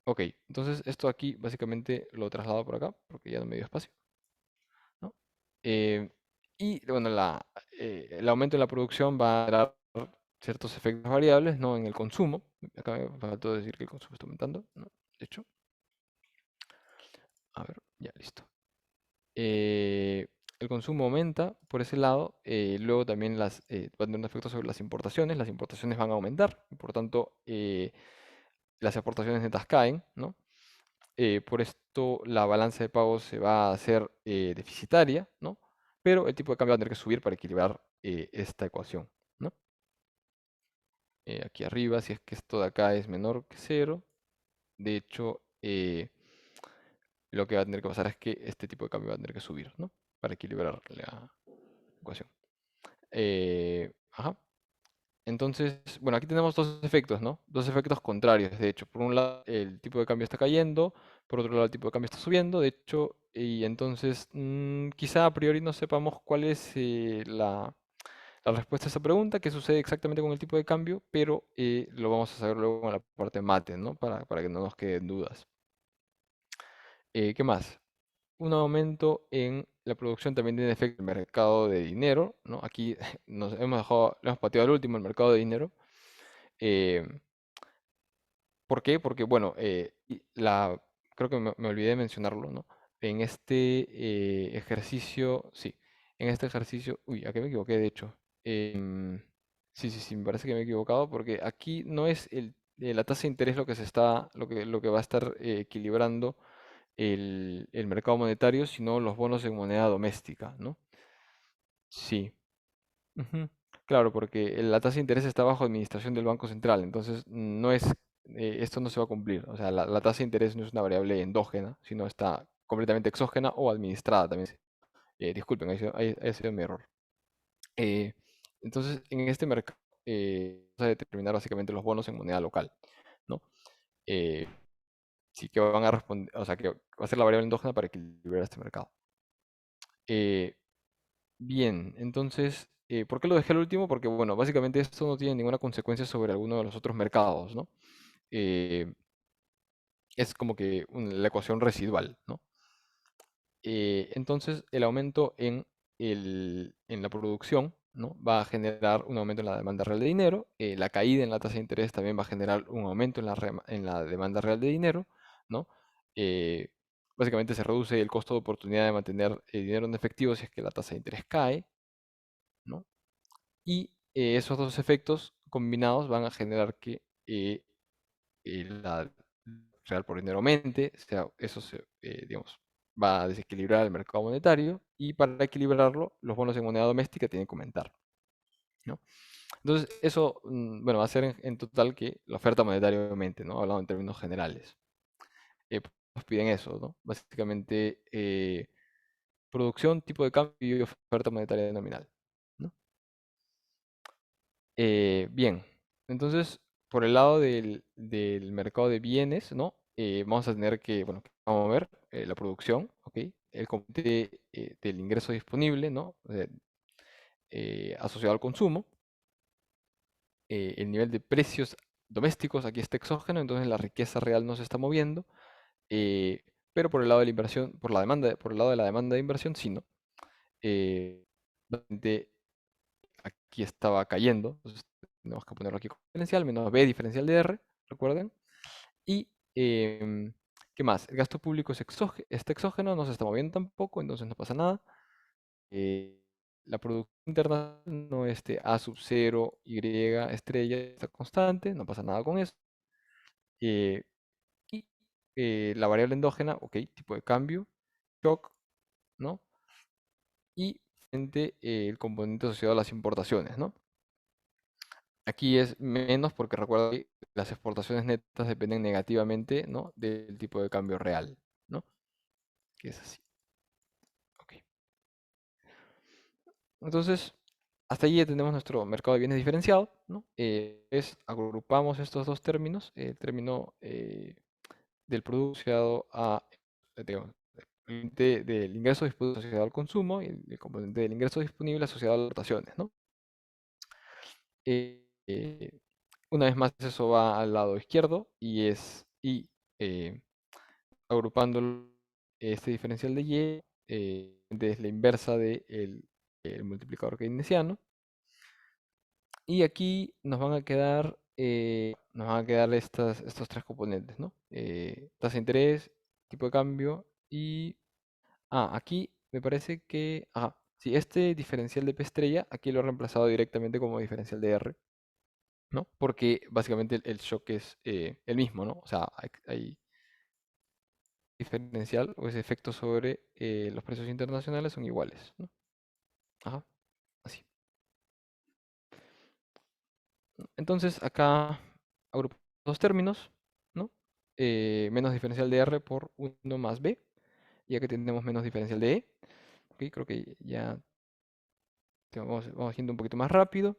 Ok, entonces esto aquí básicamente lo traslado por acá porque ya no me dio espacio, ¿no? Eh, y bueno, el aumento de la producción va a dar ciertos efectos variables, ¿no? En el consumo. Acá me faltó decir que el consumo está aumentando, ¿no? De hecho, a ver, ya listo. Eh, el consumo aumenta por ese lado, luego también va a tener un efecto sobre las importaciones van a aumentar, y por tanto las exportaciones netas caen, ¿no? Por esto la balanza de pagos se va a hacer deficitaria, ¿no? Pero el tipo de cambio va a tener que subir para equilibrar esta ecuación, ¿no? Aquí arriba, si es que esto de acá es menor que cero, de hecho, lo que va a tener que pasar es que este tipo de cambio va a tener que subir, ¿no? Para equilibrar la ecuación. Ajá. Entonces, bueno, aquí tenemos dos efectos, ¿no? Dos efectos contrarios, de hecho. Por un lado, el tipo de cambio está cayendo, por otro lado, el tipo de cambio está subiendo, de hecho, y entonces quizá a priori no sepamos cuál es la respuesta a esa pregunta, qué sucede exactamente con el tipo de cambio, pero lo vamos a saber luego en la parte mate, ¿no? Para que no nos queden dudas. ¿Qué más? Un aumento en la producción también tiene efecto en el mercado de dinero, ¿no? Aquí nos hemos dejado, le hemos pateado al último el mercado de dinero. Eh, ¿Por qué? Porque, bueno, creo que me olvidé de mencionarlo, ¿no? En este ejercicio, sí, en este ejercicio, uy, aquí me equivoqué, de hecho. Sí, sí, sí, me parece que me he equivocado porque aquí no es la tasa de interés lo que lo que va a estar equilibrando el mercado monetario, sino los bonos en moneda doméstica, ¿no? Sí. Ujú. Claro, porque la tasa de interés está bajo administración del Banco Central, entonces no es, esto no se va a cumplir. O sea, la tasa de interés no es una variable endógena, sino está completamente exógena o administrada también. Disculpen, ha sido mi error. Eh, entonces, en este mercado vamos a determinar básicamente los bonos en moneda local, ¿no? Eh, sí que van a responder, o sea, que va a ser la variable endógena para equilibrar este mercado. Eh, Bien, entonces, ¿por qué lo dejé al último? Porque, bueno, básicamente esto no tiene ninguna consecuencia sobre alguno de los otros mercados, ¿no? Eh, es como que la ecuación residual, ¿no? Entonces, el aumento en la producción, ¿no? Va a generar un aumento en la demanda real de dinero. La caída en la tasa de interés también va a generar un aumento en la demanda real de dinero, ¿no? Eh, Básicamente se reduce el costo de oportunidad de mantener el dinero en efectivo si es que la tasa de interés cae, ¿no? Y esos dos efectos combinados van a generar que la real por dinero aumente, digamos, va a desequilibrar el mercado monetario y para equilibrarlo, los bonos en moneda doméstica tienen que aumentar, ¿no? Entonces, eso, bueno, va a hacer en total que la oferta monetaria aumente, ¿no? Hablando en términos generales. Nos piden eso, ¿no? Básicamente, producción, tipo de cambio y oferta monetaria nominal, ¿no? Bien, entonces por el lado del mercado de bienes, ¿no? Vamos a tener que, bueno, vamos a ver la producción, ¿ok? El componente del ingreso disponible, ¿no? Asociado al consumo, el nivel de precios domésticos, aquí está exógeno, entonces la riqueza real no se está moviendo, eh, pero por el lado de la inversión, por la demanda, por el lado de la demanda de inversión, sí, ¿no? Básicamente, aquí estaba cayendo, entonces tenemos que ponerlo aquí como diferencial, menos B diferencial de R, recuerden. Y, ¿qué más? El gasto público está exógeno, no se está moviendo tampoco, entonces no pasa nada. Eh, la producción interna no A sub 0, Y estrella está constante, no pasa nada con eso. Eh, y la variable endógena, ok, tipo de cambio, shock, ¿no? Y el componente asociado a las importaciones, ¿no? Aquí es menos porque recuerda que las exportaciones netas dependen negativamente, ¿no? Del tipo de cambio real, ¿no? Que es así. Ok. Entonces, hasta allí ya tenemos nuestro mercado de bienes diferenciado, ¿no? Agrupamos estos dos términos, el término del producto asociado digamos, el componente del ingreso disponible asociado al consumo y el componente del ingreso disponible asociado a las aportaciones, ¿no? Eh, eh, una vez más eso va al lado izquierdo y agrupando este diferencial de y es la inversa del el multiplicador keynesiano. Y aquí nos van a quedar estos tres componentes, ¿no? Tasa de interés, tipo de cambio y... Ah, aquí me parece que... Ajá, sí, este diferencial de P estrella, aquí lo he reemplazado directamente como diferencial de R, ¿no? Porque básicamente el shock es el mismo, ¿no? O sea, hay diferencial o ese efecto sobre los precios internacionales son iguales, ¿no? Ajá, así. Entonces acá agrupo dos términos, ¿no? Menos diferencial de R por uno más B, ya que tenemos menos diferencial de E. Ok, creo que ya vamos yendo un poquito más rápido.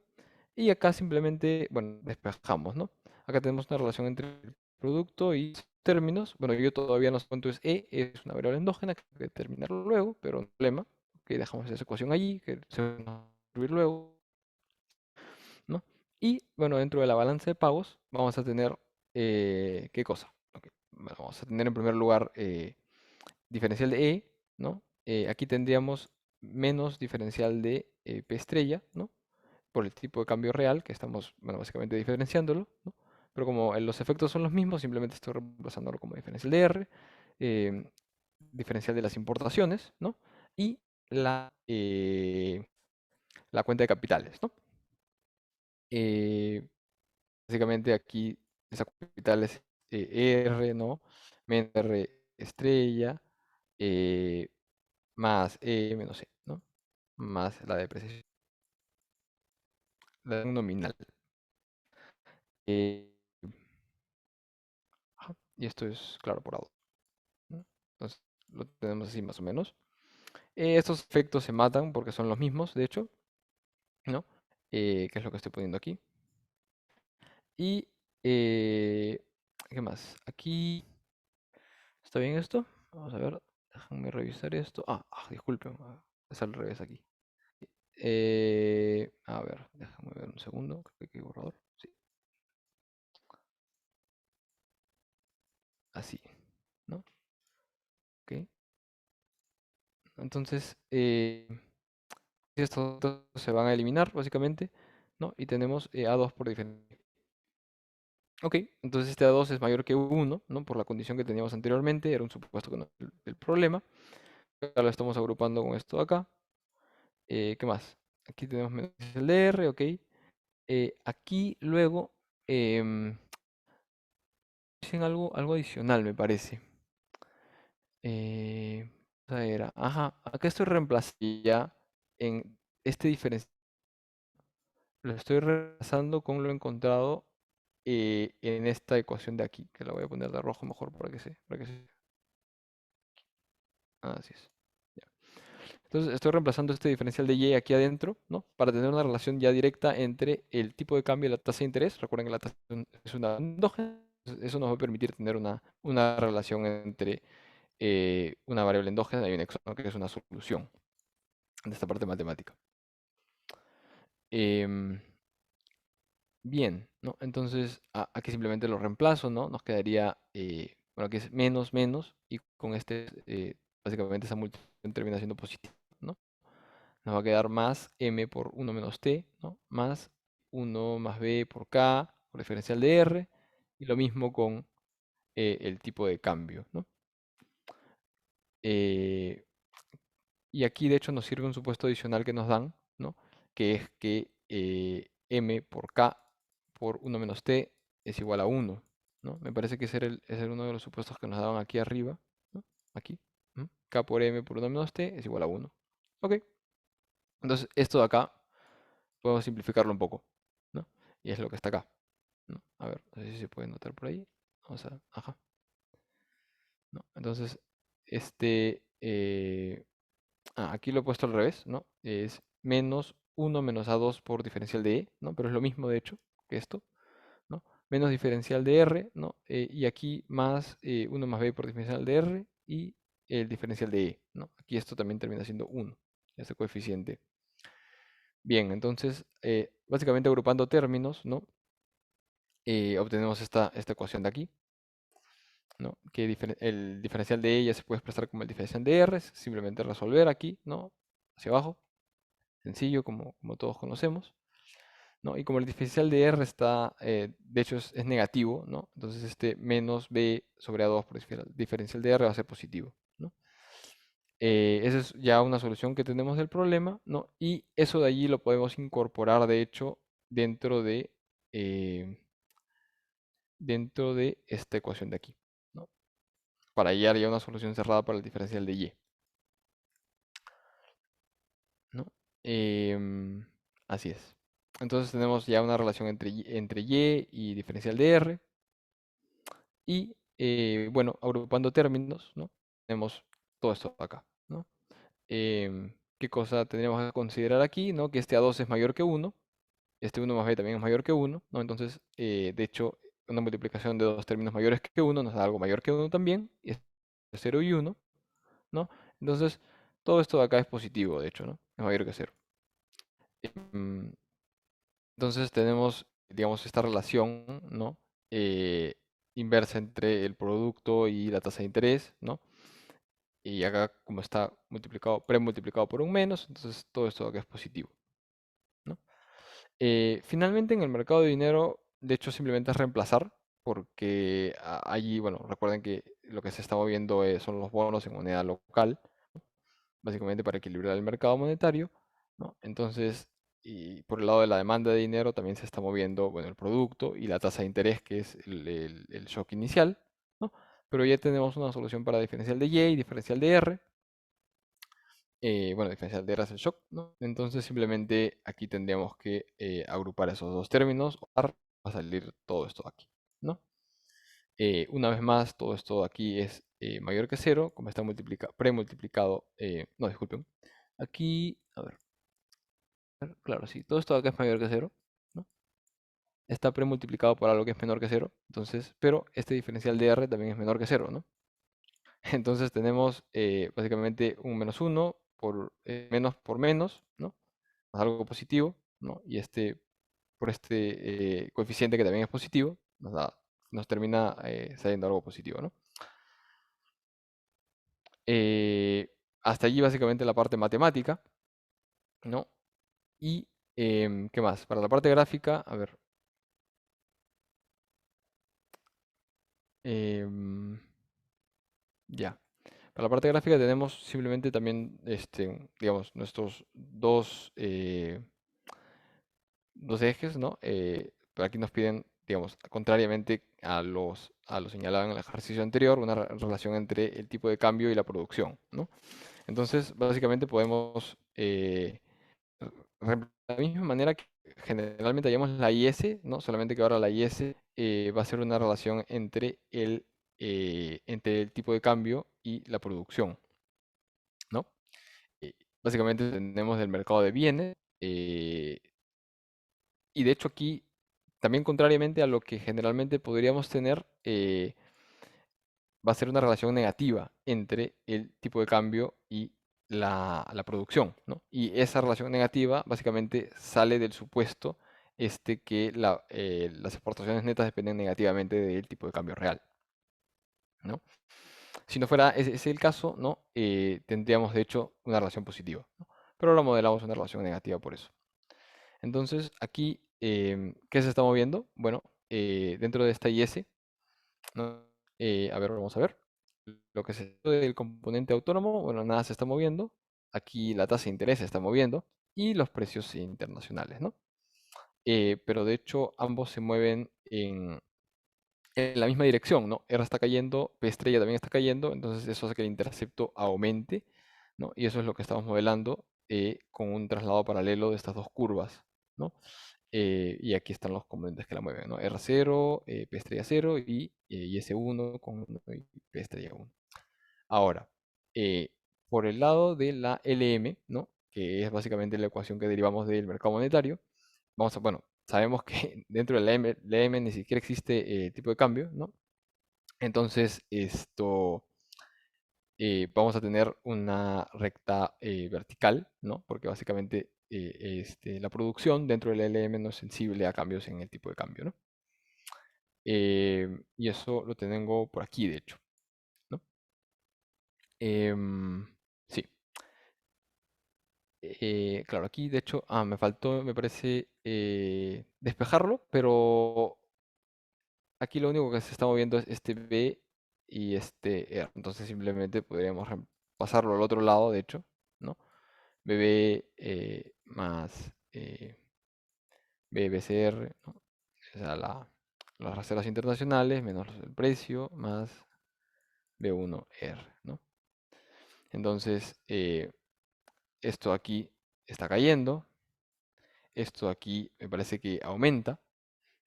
Y acá simplemente, bueno, despejamos, ¿no? Acá tenemos una relación entre el producto y términos. Bueno, yo todavía no sé cuánto es E, es una variable endógena que hay que determinarlo luego, pero no hay problema. Que dejamos esa ecuación allí, que se va a escribir luego, ¿no? Y bueno, dentro de la balanza de pagos vamos a tener, ¿qué cosa? Ok, bueno, vamos a tener en primer lugar diferencial de E, ¿no? Aquí tendríamos menos diferencial de P estrella, ¿no? Por el tipo de cambio real, que estamos, bueno, básicamente diferenciándolo, ¿no? Pero como los efectos son los mismos, simplemente estoy reemplazándolo como diferencial de R, eh, diferencial de las importaciones, ¿no? Y la cuenta de capitales, ¿no? Eh, Básicamente aquí esa cuenta de capitales R, ¿no? Menos R estrella, eh, más E menos E, ¿no? Más la depreciación, la nominal. Eh, y esto es claro por A2, ¿no? Entonces lo tenemos así más o menos. Estos efectos se matan porque son los mismos, de hecho, ¿no? Que es lo que estoy poniendo aquí. Y, eh, ¿qué más? Aquí, ¿está bien esto? Vamos a ver, déjenme revisar esto. Disculpen, es al revés aquí. A ver, déjame ver un segundo, creo que aquí hay borrador. Sí, así, ¿no? Ok. Entonces, estos dos se van a eliminar, básicamente, ¿no? Y tenemos A2 por diferencia. Ok, entonces este A2 es mayor que 1, ¿no? Por la condición que teníamos anteriormente, era un supuesto que no era el problema. Ahora lo estamos agrupando con esto de acá. ¿Qué más? Aquí tenemos menos el DR, ok. Aquí luego dicen algo adicional, me parece. Esa era, acá estoy reemplazando ya en este diferencial. Lo estoy reemplazando con lo encontrado en esta ecuación de aquí, que la voy a poner de rojo mejor para que se. Así es. Ya. Entonces estoy reemplazando este diferencial de y aquí adentro, ¿no? Para tener una relación ya directa entre el tipo de cambio y la tasa de interés. Recuerden que la tasa es una endógena. Eso nos va a permitir tener una relación entre una variable endógena y un exógeno, que es una solución de esta parte matemática. Em, Bien, ¿no? Entonces aquí simplemente lo reemplazo, ¿no? Nos quedaría, bueno, que es menos, menos, y con este, básicamente esa multiplicación termina siendo positiva, ¿no? Nos va a quedar más m por 1 menos t, ¿no? Más 1 más b por k, por diferencial de r, y lo mismo con el tipo de cambio, ¿no? Eh, y aquí, de hecho, nos sirve un supuesto adicional que nos dan, ¿no? Que es que m por k por 1 menos t es igual a 1, ¿no? Me parece que ese era uno de los supuestos que nos daban aquí arriba, ¿no? Aquí. K por m por 1 menos t es igual a 1. Ok. Entonces, esto de acá, podemos simplificarlo un poco, ¿no? Y es lo que está acá, ¿no? A ver, no sé si se puede notar por ahí. Vamos a, ¿no? Entonces, aquí lo he puesto al revés, ¿no? Es menos 1 menos A2 por diferencial de E, ¿no? Pero es lo mismo, de hecho, que esto, ¿no? Menos diferencial de R, ¿no? Y aquí más 1 más B por diferencial de R y el diferencial de E, ¿no? Aquí esto también termina siendo 1, ese coeficiente. Bien, entonces, básicamente agrupando términos, ¿no? Obtenemos esta ecuación de aquí, ¿no? Que el diferencial de E ya se puede expresar como el diferencial de R, es simplemente resolver aquí, ¿no? Hacia abajo, sencillo, como todos conocemos, ¿no? Y como el diferencial de R está, de hecho es negativo, ¿no? Entonces este menos B sobre A2 por diferencial de R va a ser positivo, ¿no? Esa es ya una solución que tenemos del problema, ¿no? Y eso de allí lo podemos incorporar, de hecho, dentro de, eh, dentro de esta ecuación de aquí, ¿no? Para hallar ya una solución cerrada para el diferencial de Y, ¿no? Em, Así es. Entonces tenemos ya una relación entre y diferencial de R. Y bueno, agrupando términos, ¿no? Tenemos todo esto acá, ¿no? ¿qué cosa tendríamos que considerar aquí? ¿No? Que este A2 es mayor que uno, este uno más b también es mayor que uno, ¿no? Entonces, de hecho, una multiplicación de dos términos mayores que uno nos da algo mayor que uno también, y es 0 y uno, ¿no? Entonces, todo esto de acá es positivo, de hecho, ¿no? Es mayor que cero. Em, Entonces tenemos, digamos, esta relación, ¿no? Eh, Inversa entre el producto y la tasa de interés, ¿no? Y acá, como está multiplicado, premultiplicado por un menos, entonces todo esto de acá es positivo, ¿no? Finalmente, en el mercado de dinero, de hecho, simplemente es reemplazar, porque allí, bueno, recuerden que lo que se está moviendo son los bonos en moneda local, básicamente para equilibrar el mercado monetario, ¿no? Entonces, y por el lado de la demanda de dinero también se está moviendo, bueno, el producto y la tasa de interés, que es el shock inicial, ¿no? Pero ya tenemos una solución para diferencial de Y y diferencial de R. Bueno, diferencial de R es el shock, ¿no? Entonces simplemente aquí tendríamos que agrupar esos dos términos, va a salir todo esto aquí, ¿no? Una vez más, todo esto aquí es mayor que cero, como está premultiplicado, no, disculpen. Aquí, a ver, claro, sí, todo esto acá es mayor que cero, ¿no? Está premultiplicado por algo que es menor que cero, entonces, pero este diferencial de R también es menor que cero, ¿no? Entonces tenemos básicamente un menos uno por menos por menos, ¿no? Más algo positivo, ¿no? Y este, por este coeficiente que también es positivo, nos termina saliendo algo positivo, ¿no? Eh, Hasta allí básicamente la parte matemática, ¿no? Y, ¿qué más? Para la parte gráfica, a ver. em, ya. Para la parte gráfica tenemos simplemente también, digamos, nuestros dos ejes, ¿no? Pero aquí nos piden, digamos, contrariamente a lo señalado en el ejercicio anterior, una relación entre el tipo de cambio y la producción, ¿no? Entonces, básicamente podemos, de la misma manera que generalmente hallamos la IS, ¿no? Solamente que ahora la IS va a ser una relación entre el tipo de cambio y la producción, ¿no? Eh, Básicamente tenemos del mercado de bienes, y de hecho aquí, también contrariamente a lo que generalmente podríamos tener, va a ser una relación negativa entre el tipo de cambio y la producción, ¿no? Y esa relación negativa básicamente sale del supuesto que las exportaciones netas dependen negativamente del tipo de cambio real, ¿no? Si no fuera ese el caso, ¿no? Tendríamos de hecho una relación positiva, ¿no? Pero lo modelamos una relación negativa por eso. Entonces, aquí, ¿qué se está moviendo? Bueno, dentro de esta IS, ¿no? A ver, vamos a ver. Lo que se del componente autónomo, bueno, nada se está moviendo. Aquí la tasa de interés se está moviendo y los precios internacionales, ¿no? Pero de hecho, ambos se mueven en la misma dirección, ¿no? R está cayendo, P estrella también está cayendo, entonces eso hace que el intercepto aumente, ¿no? Y eso es lo que estamos modelando con un traslado paralelo de estas dos curvas, ¿no? Y aquí están los componentes que la mueven, ¿no? R0, P estrella 0 y S1 con 1 y P estrella 1. Ahora, eh, por el lado de la LM, ¿no? Que es básicamente la ecuación que derivamos del mercado monetario, bueno, sabemos que dentro de la M ni siquiera existe tipo de cambio, ¿no? Entonces, vamos a tener una recta vertical, ¿no? Porque básicamente la producción dentro del LM no es sensible a cambios en el tipo de cambio, ¿no? Y eso lo tengo por aquí, de hecho, ¿no? Em, sí, claro, aquí de hecho, me faltó, me parece, despejarlo, pero aquí lo único que se está moviendo es este B y este R. Entonces simplemente podríamos pasarlo al otro lado, de hecho, ¿no? BB más BBCR, ¿no? O sea, las reservas internacionales menos el precio más B1R, ¿no? Entonces, esto aquí está cayendo, esto aquí me parece que aumenta,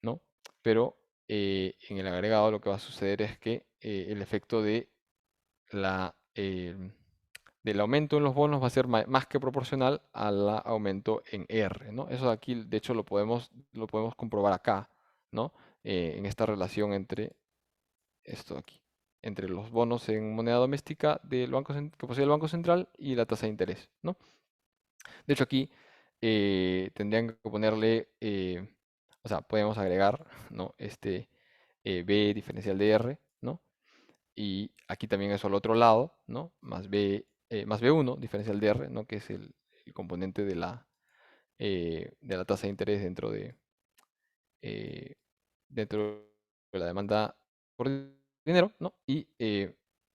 ¿no? Pero en el agregado lo que va a suceder es que el efecto de la del aumento en los bonos va a ser más que proporcional al aumento en R, ¿no? Eso aquí, de hecho, lo podemos comprobar acá, ¿no? En esta relación entre esto de aquí, entre los bonos en moneda doméstica que posee el Banco Central y la tasa de interés, ¿no? De hecho, aquí tendrían que ponerle, o sea, podemos agregar, ¿no? Este B diferencial de R, ¿no? Y aquí también eso al otro lado, ¿no? Más B1 diferencial de R, ¿no? Que es el componente de la tasa de interés eh, dentro de la demanda por dinero, ¿no? Y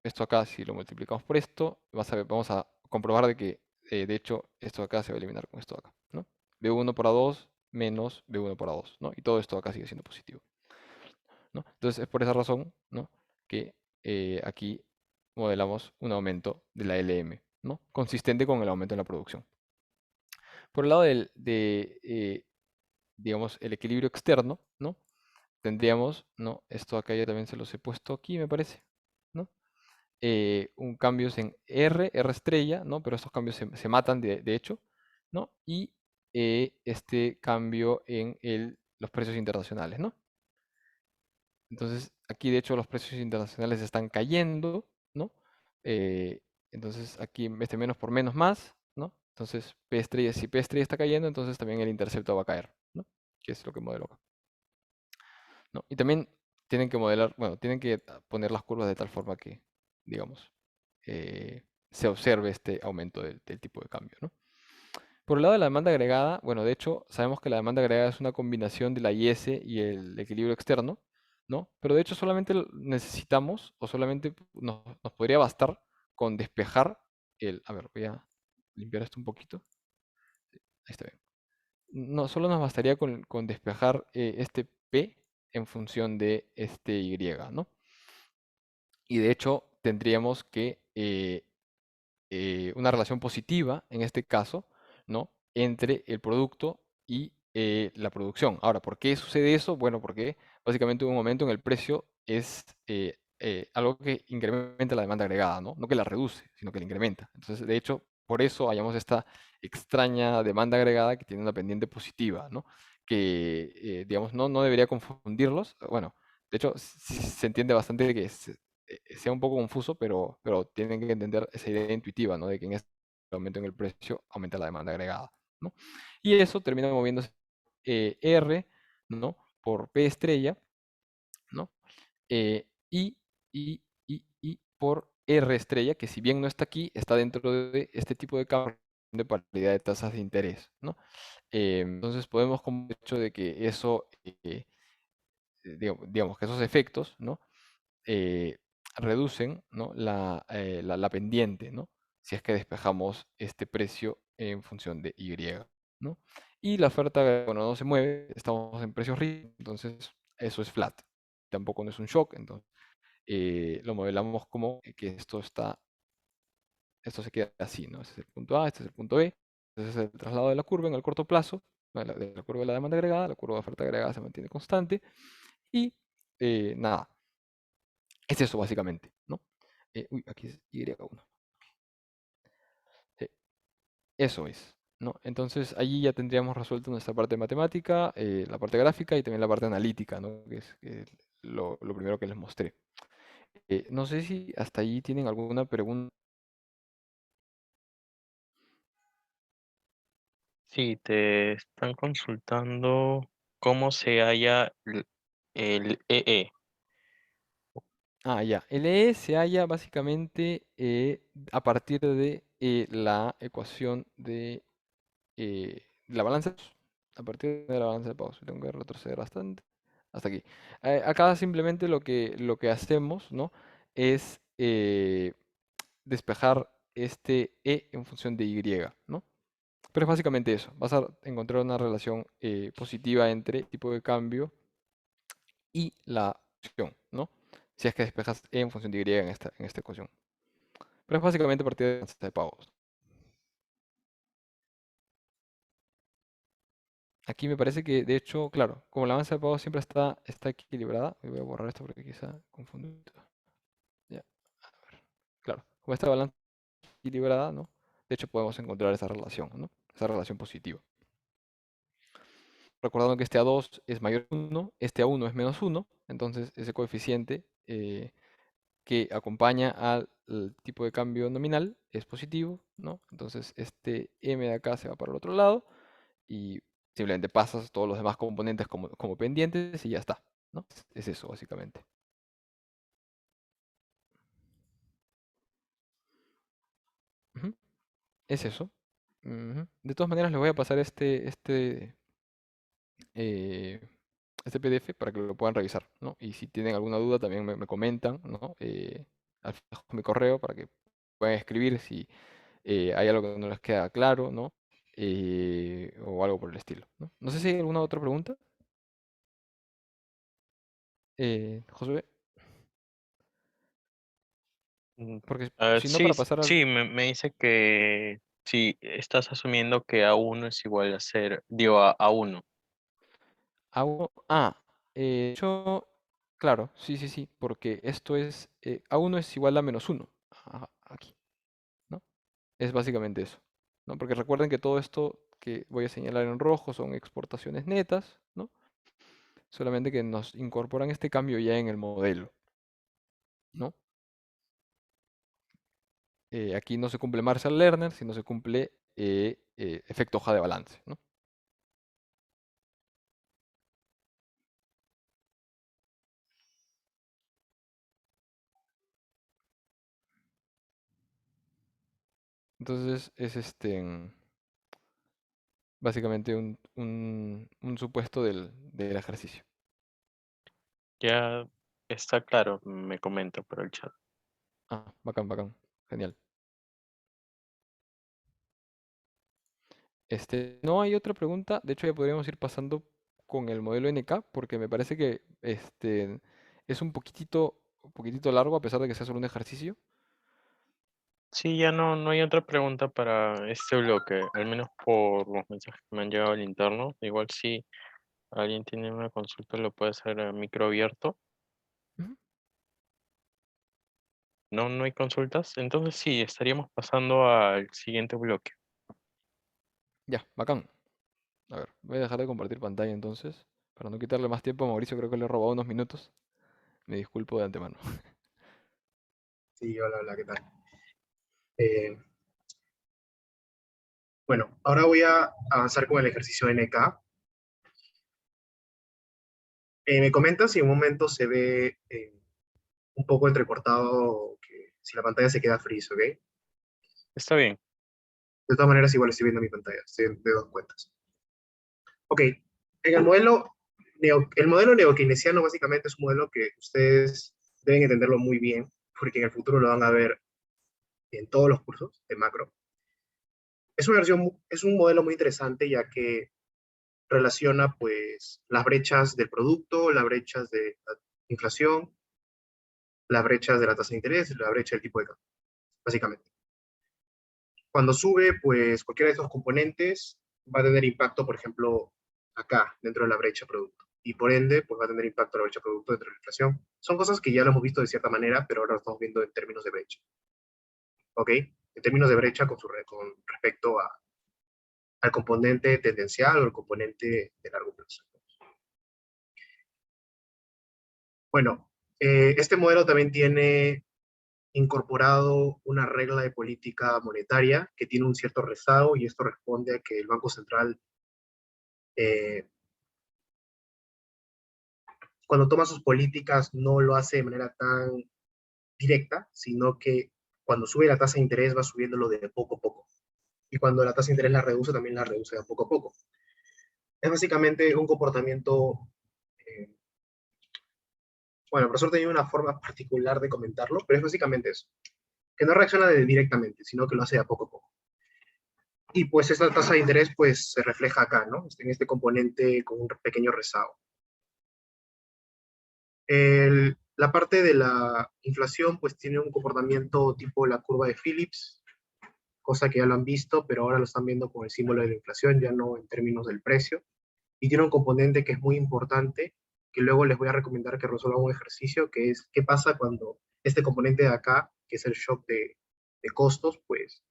esto acá, si lo multiplicamos por esto, vamos a comprobar de que, de hecho, esto acá se va a eliminar con esto de acá, ¿no? B1 por A2 menos B1 por A2, ¿no? Y todo esto acá sigue siendo positivo, ¿no? Entonces es por esa razón, ¿no? Que aquí modelamos un aumento de la LM, ¿no? Consistente con el aumento en la producción. Por el lado digamos, el equilibrio externo, ¿no? Tendríamos, ¿no? Esto acá ya también se los he puesto aquí, me parece, ¿no? Un cambio en R estrella, ¿no? Pero estos cambios se matan de hecho, ¿no? Y este cambio en los precios internacionales, ¿no? Entonces, aquí de hecho los precios internacionales están cayendo, ¿no? Eh, entonces, aquí este menos por menos más, ¿no? Entonces, P estrella, si P estrella está cayendo, entonces también el intercepto va a caer, ¿no? Que es lo que modelo acá, ¿no? Y también tienen que modelar, bueno, tienen que poner las curvas de tal forma que, digamos, se observe este aumento del tipo de cambio, ¿no? Por el lado de la demanda agregada, bueno, de hecho, sabemos que la demanda agregada es una combinación de la IS y el equilibrio externo, ¿no? Pero de hecho solamente necesitamos, o solamente nos podría bastar con despejar a ver, voy a limpiar esto un poquito. Ahí está bien. No, solo nos bastaría con despejar este P en función de este Y, ¿no? Y de hecho tendríamos que una relación positiva, en este caso, ¿no? Entre el producto y la producción. Ahora, ¿por qué sucede eso? Bueno, porque básicamente un aumento en el precio es algo que incrementa la demanda agregada, ¿no? No que la reduce, sino que la incrementa. Entonces, de hecho, por eso hallamos esta extraña demanda agregada que tiene una pendiente positiva, ¿no? Que, digamos, no debería confundirlos. Bueno, de hecho, se entiende bastante que sea un poco confuso, pero tienen que entender esa idea intuitiva, ¿no? De que en este aumento en el precio aumenta la demanda agregada, ¿no? Y eso termina moviéndose R, ¿no? Por P estrella, ¿no? Y por R estrella, que si bien no está aquí, está dentro de este tipo de cambio de paridad de tasas de interés, ¿no? Entonces podemos como hecho de que eso, digamos que esos efectos, ¿no? eh, reducen, ¿no? la pendiente, ¿no? Si es que despejamos este precio en función de Y, ¿no? Y la oferta, bueno, no se mueve, estamos en precios rígidos, entonces eso es flat. Tampoco no es un shock, entonces lo modelamos como que esto se queda así, ¿no? Este es el punto A, este es el punto B, ese es el traslado de la curva en el corto plazo, de la curva de la demanda agregada, la curva de oferta agregada se mantiene constante y nada, es eso básicamente, ¿no? Uy, aquí es Y1. Sí, eso es, ¿no? Entonces allí ya tendríamos resuelto nuestra parte matemática, la parte gráfica y también la parte analítica, ¿no? Que es lo primero que les mostré. No sé si hasta allí tienen alguna pregunta. Sí, te están consultando cómo se halla el EE. Ah, ya. El E se halla básicamente a partir de la ecuación de la balanza de pagos. A partir de la balanza de pagos. Tengo que retroceder bastante. Hasta aquí. Acá simplemente lo que hacemos, ¿no? Es despejar este E en función de Y, ¿no? Pero es básicamente eso. Vas a encontrar una relación positiva entre tipo de cambio y la opción, ¿no? Si es que despejas E en función de Y en esta ecuación. Pero es básicamente a partir de la balanza de pagos. Aquí me parece que, de hecho, claro, como la balanza de pagos siempre está equilibrada, voy a borrar esto porque quizá confundo. Ya, a ver. Claro, como esta balanza equilibrada, ¿no? De hecho, podemos encontrar esa relación, ¿no? Esa relación positiva. Recordando que este A2 es mayor a 1, este A1 es menos 1, entonces ese coeficiente que acompaña al tipo de cambio nominal es positivo, ¿no? Entonces este M de acá se va para el otro lado y simplemente pasas todos los demás componentes como pendientes y ya está, ¿no? Es eso, básicamente. Ujú, es eso. Ujú. De todas maneras, les voy a pasar eh, este PDF para que lo puedan revisar, ¿no? Y si tienen alguna duda también me comentan, ¿no? Al final dejo mi correo para que puedan escribir si hay algo que no les queda claro, ¿no? O algo por el estilo, ¿no? No sé si hay alguna otra pregunta, Josué, Mm, porque si no, sí, para pasar al sí, me dice que si estás asumiendo que A1 es igual a ser, digo, a 1. A1, yo, claro, sí, sí, sí, porque esto es, A1 es igual a menos 1, aquí, ¿no? Es básicamente eso, ¿no? Porque recuerden que todo esto que voy a señalar en rojo son exportaciones netas, ¿no? Solamente que nos incorporan este cambio ya en el modelo, ¿no? Aquí no se cumple Marshall Lerner, sino se cumple efecto hoja de balance, ¿no? Entonces es básicamente un supuesto del ejercicio. Ya está claro, me comenta por el chat. Bacán, bacán. Genial. No hay otra pregunta. De hecho, ya podríamos ir pasando con el modelo NK, porque me parece que es un poquitito largo, a pesar de que sea solo un ejercicio. Sí, ya no hay otra pregunta para este bloque, al menos por los mensajes que me han llegado al interno. Igual si alguien tiene una consulta lo puede hacer a micro abierto. Ujú. No hay consultas. Entonces sí, estaríamos pasando al siguiente bloque. Ya, bacán. A ver, voy a dejar de compartir pantalla entonces, para no quitarle más tiempo a Mauricio. Creo que le he robado unos minutos. Me disculpo de antemano. Sí, hola, hola, ¿qué tal? Eh, bueno, ahora voy a avanzar con el ejercicio NK. Me comentas si en un momento se ve un poco entrecortado, que si la pantalla se queda freeze, ¿ok? Está bien. De todas maneras, igual estoy viendo mi pantalla, estoy de dos cuentas. Ok, en el modelo neokeynesiano básicamente es un modelo que ustedes deben entenderlo muy bien, porque en el futuro lo van a ver en todos los cursos de macro. Es un modelo muy interesante ya que relaciona pues las brechas del producto, las brechas de la inflación, las brechas de la tasa de interés, la brecha del tipo de cambio, básicamente. Cuando sube, pues cualquiera de estos componentes va a tener impacto, por ejemplo, acá, dentro de la brecha producto. Y por ende, pues va a tener impacto la brecha producto dentro de la inflación. Son cosas que ya lo hemos visto de cierta manera, pero ahora lo estamos viendo en términos de brecha. ¿Ok? En términos de brecha con respecto al componente tendencial o el componente de largo plazo. Bueno, este modelo también tiene incorporado una regla de política monetaria que tiene un cierto rezago y esto responde a que el Banco Central, eh, cuando toma sus políticas, no lo hace de manera tan directa, sino que cuando sube la tasa de interés va subiéndolo de poco a poco. Y cuando la tasa de interés la reduce, también la reduce de poco a poco. Es básicamente un comportamiento, eh, bueno, el profesor tenía una forma particular de comentarlo, pero es básicamente eso, que no reacciona directamente, sino que lo hace de a poco a poco. Y pues esta tasa de interés pues se refleja acá, ¿no? En este componente con un pequeño rezago. La parte de la inflación pues tiene un comportamiento tipo la curva de Phillips, cosa que ya lo han visto, pero ahora lo están viendo con el símbolo de la inflación, ya no en términos del precio. Y tiene un componente que es muy importante, que luego les voy a recomendar que resuelvan un ejercicio, que es qué pasa cuando este componente de acá, que es el shock de costos, pues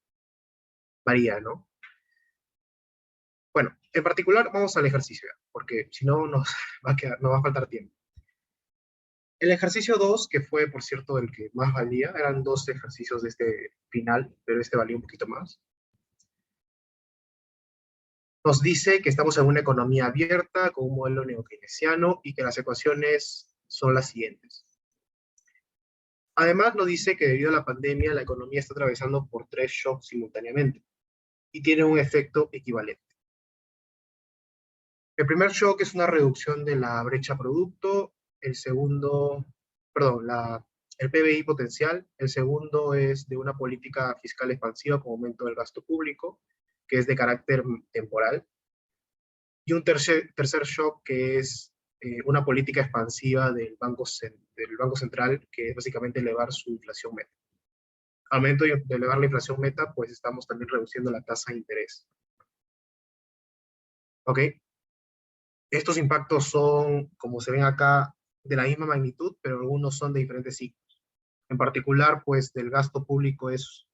varía, ¿no? Bueno, en particular vamos al ejercicio, porque si no nos nos va a faltar tiempo. El ejercicio 2, que fue, por cierto, el que más valía, eran 2 ejercicios de este final, pero este valía un poquito más. Nos dice que estamos en una economía abierta, con un modelo neokeynesiano, y que las ecuaciones son las siguientes. Además, nos dice que debido a la pandemia, la economía está atravesando por 3 shocks simultáneamente, y tiene un efecto equivalente. El primer shock es una reducción de la brecha producto, el segundo, perdón, el PBI potencial, el segundo es de una política fiscal expansiva con aumento del gasto público, que es de carácter temporal, y un tercer shock que es una política expansiva del Banco Central, que es básicamente elevar su inflación meta. Al momento de elevar la inflación meta, pues estamos también reduciendo la tasa de interés. ¿Ok? Estos impactos son, como se ven acá, de la misma magnitud, pero algunos son de diferentes ciclos. En particular, pues, del gasto público es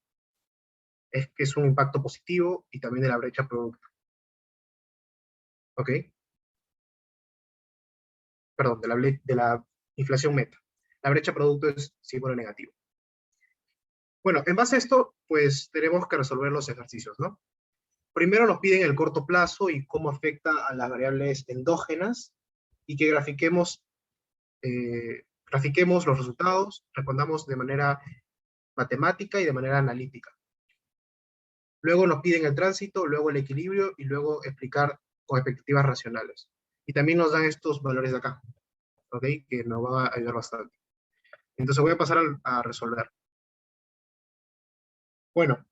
un impacto positivo, y también de la brecha producto. ¿Ok? Perdón, de la inflación meta. La brecha producto es símbolo negativo. Bueno, en base a esto, pues, tenemos que resolver los ejercicios, ¿no? Primero nos piden el corto plazo y cómo afecta a las variables endógenas, y que grafiquemos los resultados, respondamos de manera matemática y de manera analítica. Luego nos piden el tránsito, luego el equilibrio, y luego explicar con expectativas racionales. Y también nos dan estos valores de acá, ¿ok? Que nos va a ayudar bastante. Entonces voy a pasar a resolver. Bueno,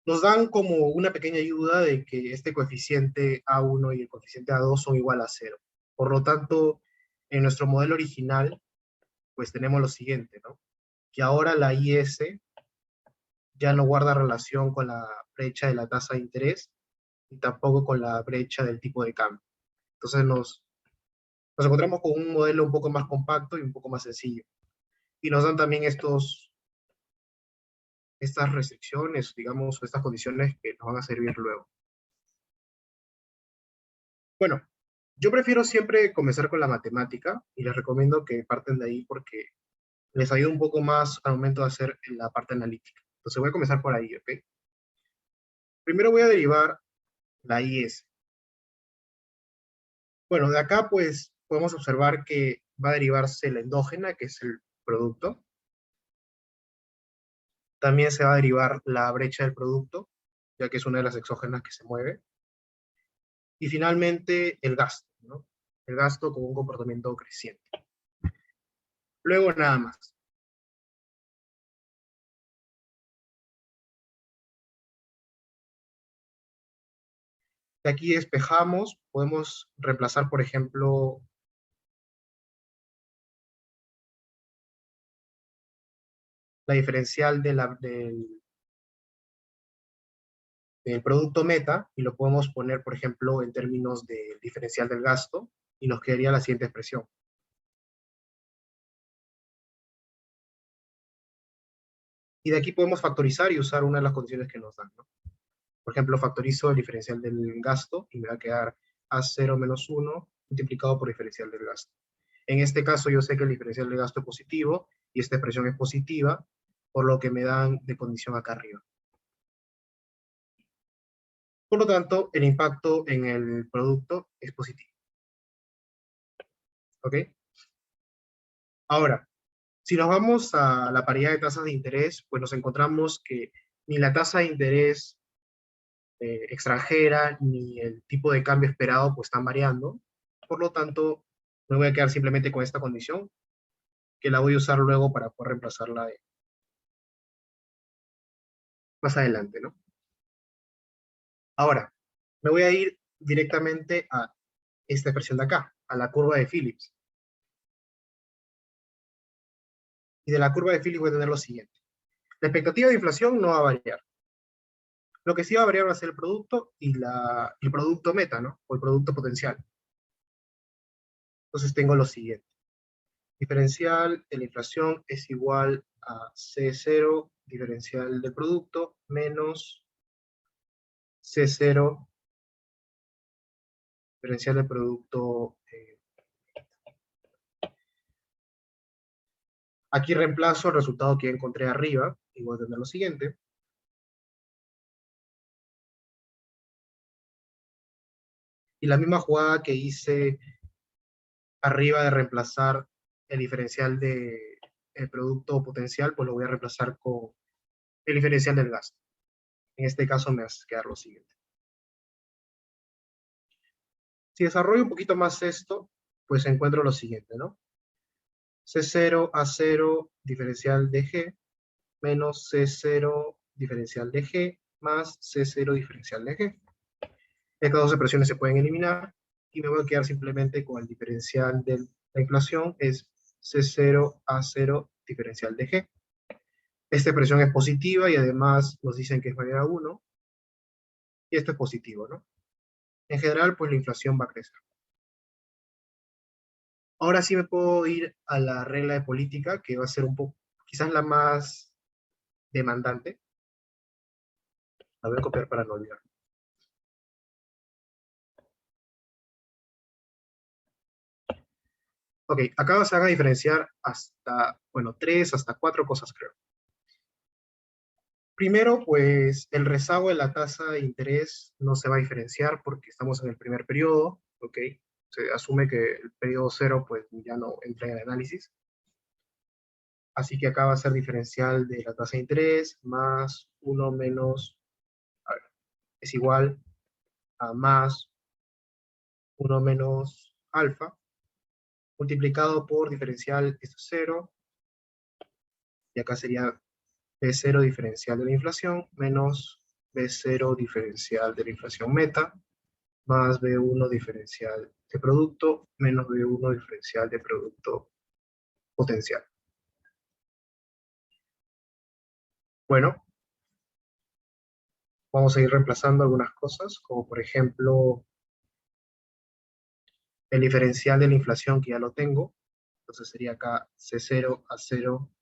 nos dan como una pequeña ayuda de que este coeficiente A1 y el coeficiente A2 son igual a 0. Por lo tanto, en nuestro modelo original, pues tenemos lo siguiente, ¿no? Que ahora la IS ya no guarda relación con la brecha de la tasa de interés, y tampoco con la brecha del tipo de cambio. Entonces nos encontramos con un modelo un poco más compacto y un poco más sencillo. Y nos dan también estas restricciones, digamos, o estas condiciones que nos van a servir luego. Bueno, yo prefiero siempre comenzar con la matemática, y les recomiendo que parten de ahí porque les ayuda un poco más al momento de hacer la parte analítica. Entonces voy a comenzar por ahí, ¿ok? Primero voy a derivar la IS. Bueno, de acá pues podemos observar que va a derivarse la endógena, que es el producto. También se va a derivar la brecha del producto, ya que es una de las exógenas que se mueve. Y finalmente el gasto, ¿no? El gasto con un comportamiento creciente. Luego nada más. De aquí despejamos, podemos reemplazar, por ejemplo, la diferencial del producto meta, y lo podemos poner, por ejemplo, en términos del diferencial del gasto, y nos quedaría la siguiente expresión. Y de aquí podemos factorizar y usar una de las condiciones que nos dan, ¿no? Por ejemplo, factorizo el diferencial del gasto y me va a quedar A0 menos 1 multiplicado por diferencial del gasto. En este caso yo sé que el diferencial del gasto es positivo y esta expresión es positiva, por lo que me dan de condición acá arriba. Por lo tanto, el impacto en el producto es positivo. ¿Ok? Ahora, si nos vamos a la paridad de tasas de interés, pues nos encontramos que ni la tasa de interés extranjera ni el tipo de cambio esperado pues están variando. Por lo tanto, me voy a quedar simplemente con esta condición, que la voy a usar luego para poder reemplazarla más adelante, ¿no? Ahora, me voy a ir directamente a esta expresión de acá, a la curva de Phillips. Y de la curva de Phillips voy a tener lo siguiente. La expectativa de inflación no va a variar. Lo que sí va a variar va a ser el producto y el producto meta, ¿no? O el producto potencial. Entonces tengo lo siguiente. Diferencial de la inflación es igual a C0, diferencial del producto, menos C0, diferencial del producto. Aquí reemplazo el resultado que encontré arriba, y voy a tener lo siguiente. Y la misma jugada que hice arriba de reemplazar el diferencial del producto potencial, pues lo voy a reemplazar con el diferencial del gasto. En este caso me va a quedar lo siguiente. Si desarrollo un poquito más esto, pues encuentro lo siguiente, ¿no? C0 a 0 diferencial de G menos C0 diferencial de G más C0 diferencial de G. Estas dos expresiones se pueden eliminar y me voy a quedar simplemente con el diferencial de la inflación, es C0 a 0 diferencial de G. Esta expresión es positiva y además nos dicen que es mayor a 1, y esto es positivo, ¿no? En general, pues la inflación va a crecer. Ahora sí me puedo ir a la regla de política, que va a ser un poco, quizás la más demandante. La voy a copiar para no olvidar. Ok, acá se van a diferenciar hasta, bueno, 3 hasta 4 cosas, creo. Primero, pues el rezago de la tasa de interés no se va a diferenciar porque estamos en el primer periodo, ¿ok? Se asume que el periodo 0 pues ya no entra en el análisis. Así que acá va a ser diferencial de la tasa de interés más 1 menos, a ver, es igual a más 1 menos alfa, multiplicado por diferencial, esto es 0, y acá sería B0 diferencial de la inflación menos B0 diferencial de la inflación meta, más B1 diferencial de producto, menos B1 diferencial de producto potencial. Bueno, vamos a ir reemplazando algunas cosas, como por ejemplo el diferencial de la inflación, que ya lo tengo. Entonces sería acá C0 a 0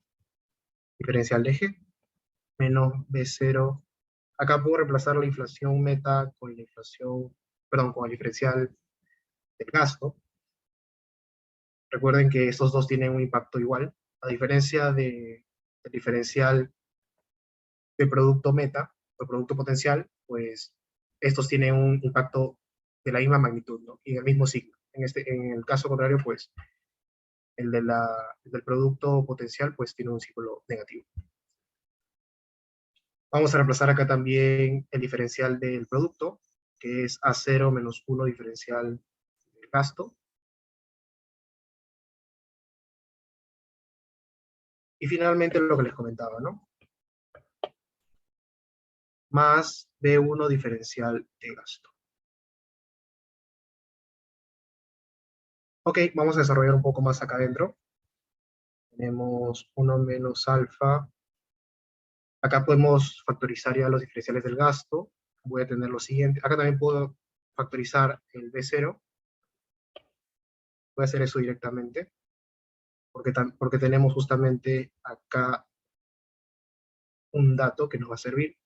diferencial de G, menos B0. Acá puedo reemplazar la inflación meta con la inflación, perdón, con el diferencial del gasto. Recuerden que estos dos tienen un impacto igual. A diferencia del diferencial de producto meta o producto potencial, pues estos tienen un impacto de la misma magnitud, ¿no? Y en el mismo signo. En el caso contrario, pues el del producto potencial, pues tiene un círculo negativo. Vamos a reemplazar acá también el diferencial del producto, que es A0 menos 1 diferencial del gasto. Y finalmente lo que les comentaba, ¿no? Más B1 diferencial de gasto. Ok, vamos a desarrollar un poco más acá adentro. Tenemos 1 menos alfa. Acá podemos factorizar ya los diferenciales del gasto. Voy a tener lo siguiente. Acá también puedo factorizar el B0. Voy a hacer eso directamente. Porque tenemos justamente acá un dato que nos va a servir.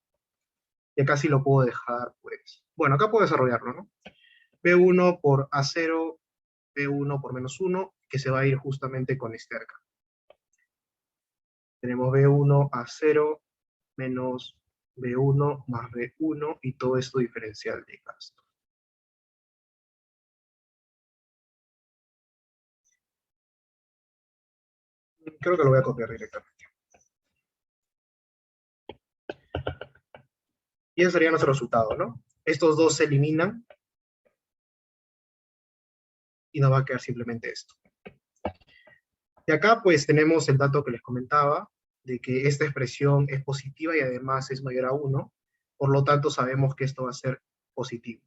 Y acá sí lo puedo dejar, pues. Bueno, acá puedo desarrollarlo, ¿no? B1 por A0, B1 por menos 1, que se va a ir justamente con este acá. Tenemos B1 a 0 menos B1 más B1 y todo esto diferencial de gasto. Creo que lo voy a copiar directamente. Y ese sería nuestro resultado, ¿no? Estos dos se eliminan y nos va a quedar simplemente esto. Y acá pues tenemos el dato que les comentaba, de que esta expresión es positiva y además es mayor a 1, por lo tanto sabemos que esto va a ser positivo.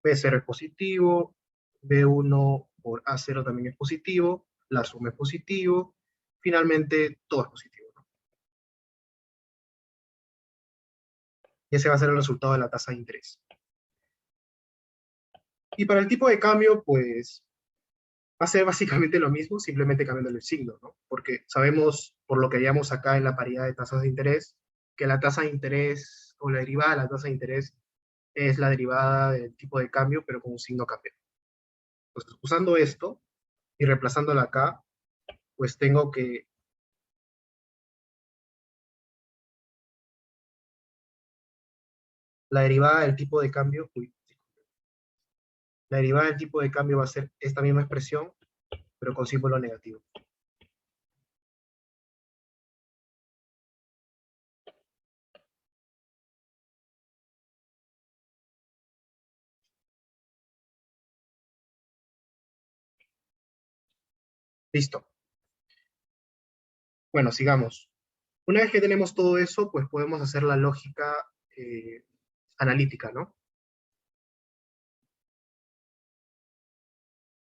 B0 es positivo, B1 por A0 también es positivo, la suma es positivo, finalmente todo es positivo, ¿no? Y ese va a ser el resultado de la tasa de interés. Y para el tipo de cambio, pues Va a ser básicamente lo mismo, simplemente cambiando el signo, ¿no? Porque sabemos, por lo que veíamos acá en la paridad de tasas de interés, que la tasa de interés o la derivada de la tasa de interés es la derivada del tipo de cambio, pero con un signo cambiado. Entonces, usando esto y reemplazándola acá, pues tengo que la derivada del tipo de cambio, la derivada del tipo de cambio va a ser esta misma expresión, pero con símbolo negativo. Listo. Bueno, sigamos. Una vez que tenemos todo eso, pues podemos hacer la lógica analítica, ¿no?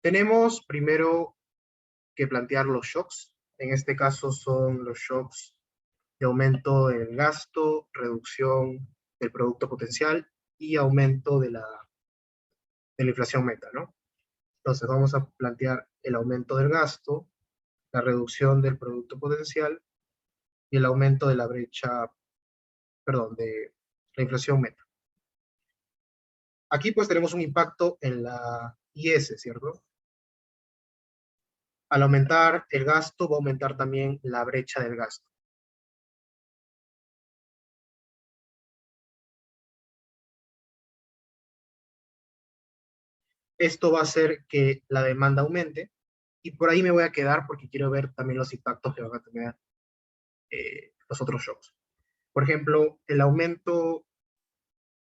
Tenemos primero que plantear los shocks. En este caso son los shocks de aumento del gasto, reducción del producto potencial y aumento de la inflación meta, ¿no? Entonces vamos a plantear el aumento del gasto, la reducción del producto potencial y el aumento de la brecha, perdón, de la inflación meta. Aquí pues tenemos un impacto en la IS, ¿cierto? Al aumentar el gasto va a aumentar también la brecha del gasto. Esto va a hacer que la demanda aumente y por ahí me voy a quedar porque quiero ver también los impactos que van a tener los otros shocks. Por ejemplo, el aumento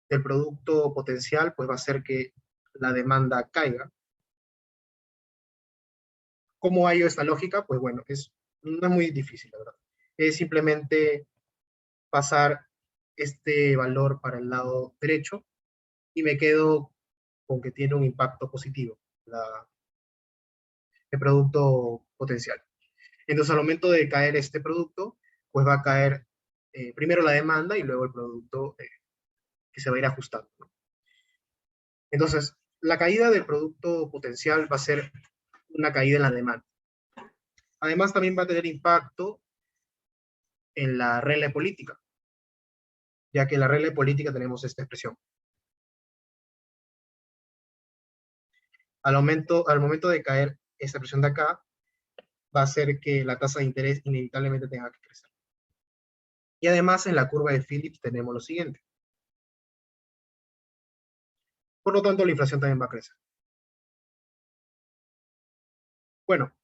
del producto potencial pues va a hacer que la demanda caiga. ¿Cómo hay esta lógica? Pues bueno, no es muy difícil, la verdad. Es simplemente pasar este valor para el lado derecho y me quedo con que tiene un impacto positivo el producto potencial. Entonces, al momento de caer este producto, pues va a caer primero la demanda y luego el producto que se va a ir ajustando, ¿no? Entonces, la caída del producto potencial va a ser una caída en la demanda. Además, también va a tener impacto en la regla de política, ya que en la regla de política tenemos esta expresión. Al momento de caer esta expresión de acá, va a hacer que la tasa de interés inevitablemente tenga que crecer. Y además, en la curva de Phillips tenemos lo siguiente. Por lo tanto, la inflación también va a crecer. Bueno,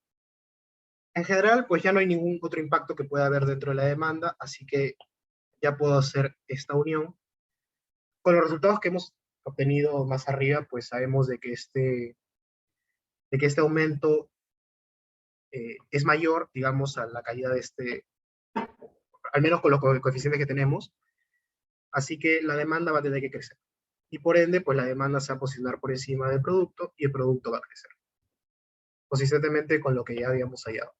en general, pues ya no hay ningún otro impacto que pueda haber dentro de la demanda, así que ya puedo hacer esta unión. Con los resultados que hemos obtenido más arriba, pues sabemos de que este aumento es mayor, digamos, a la caída de al menos con los coeficientes que tenemos, así que la demanda va a tener que crecer. Y por ende, pues la demanda se va a posicionar por encima del producto y el producto va a crecer, consistentemente con lo que ya habíamos hallado.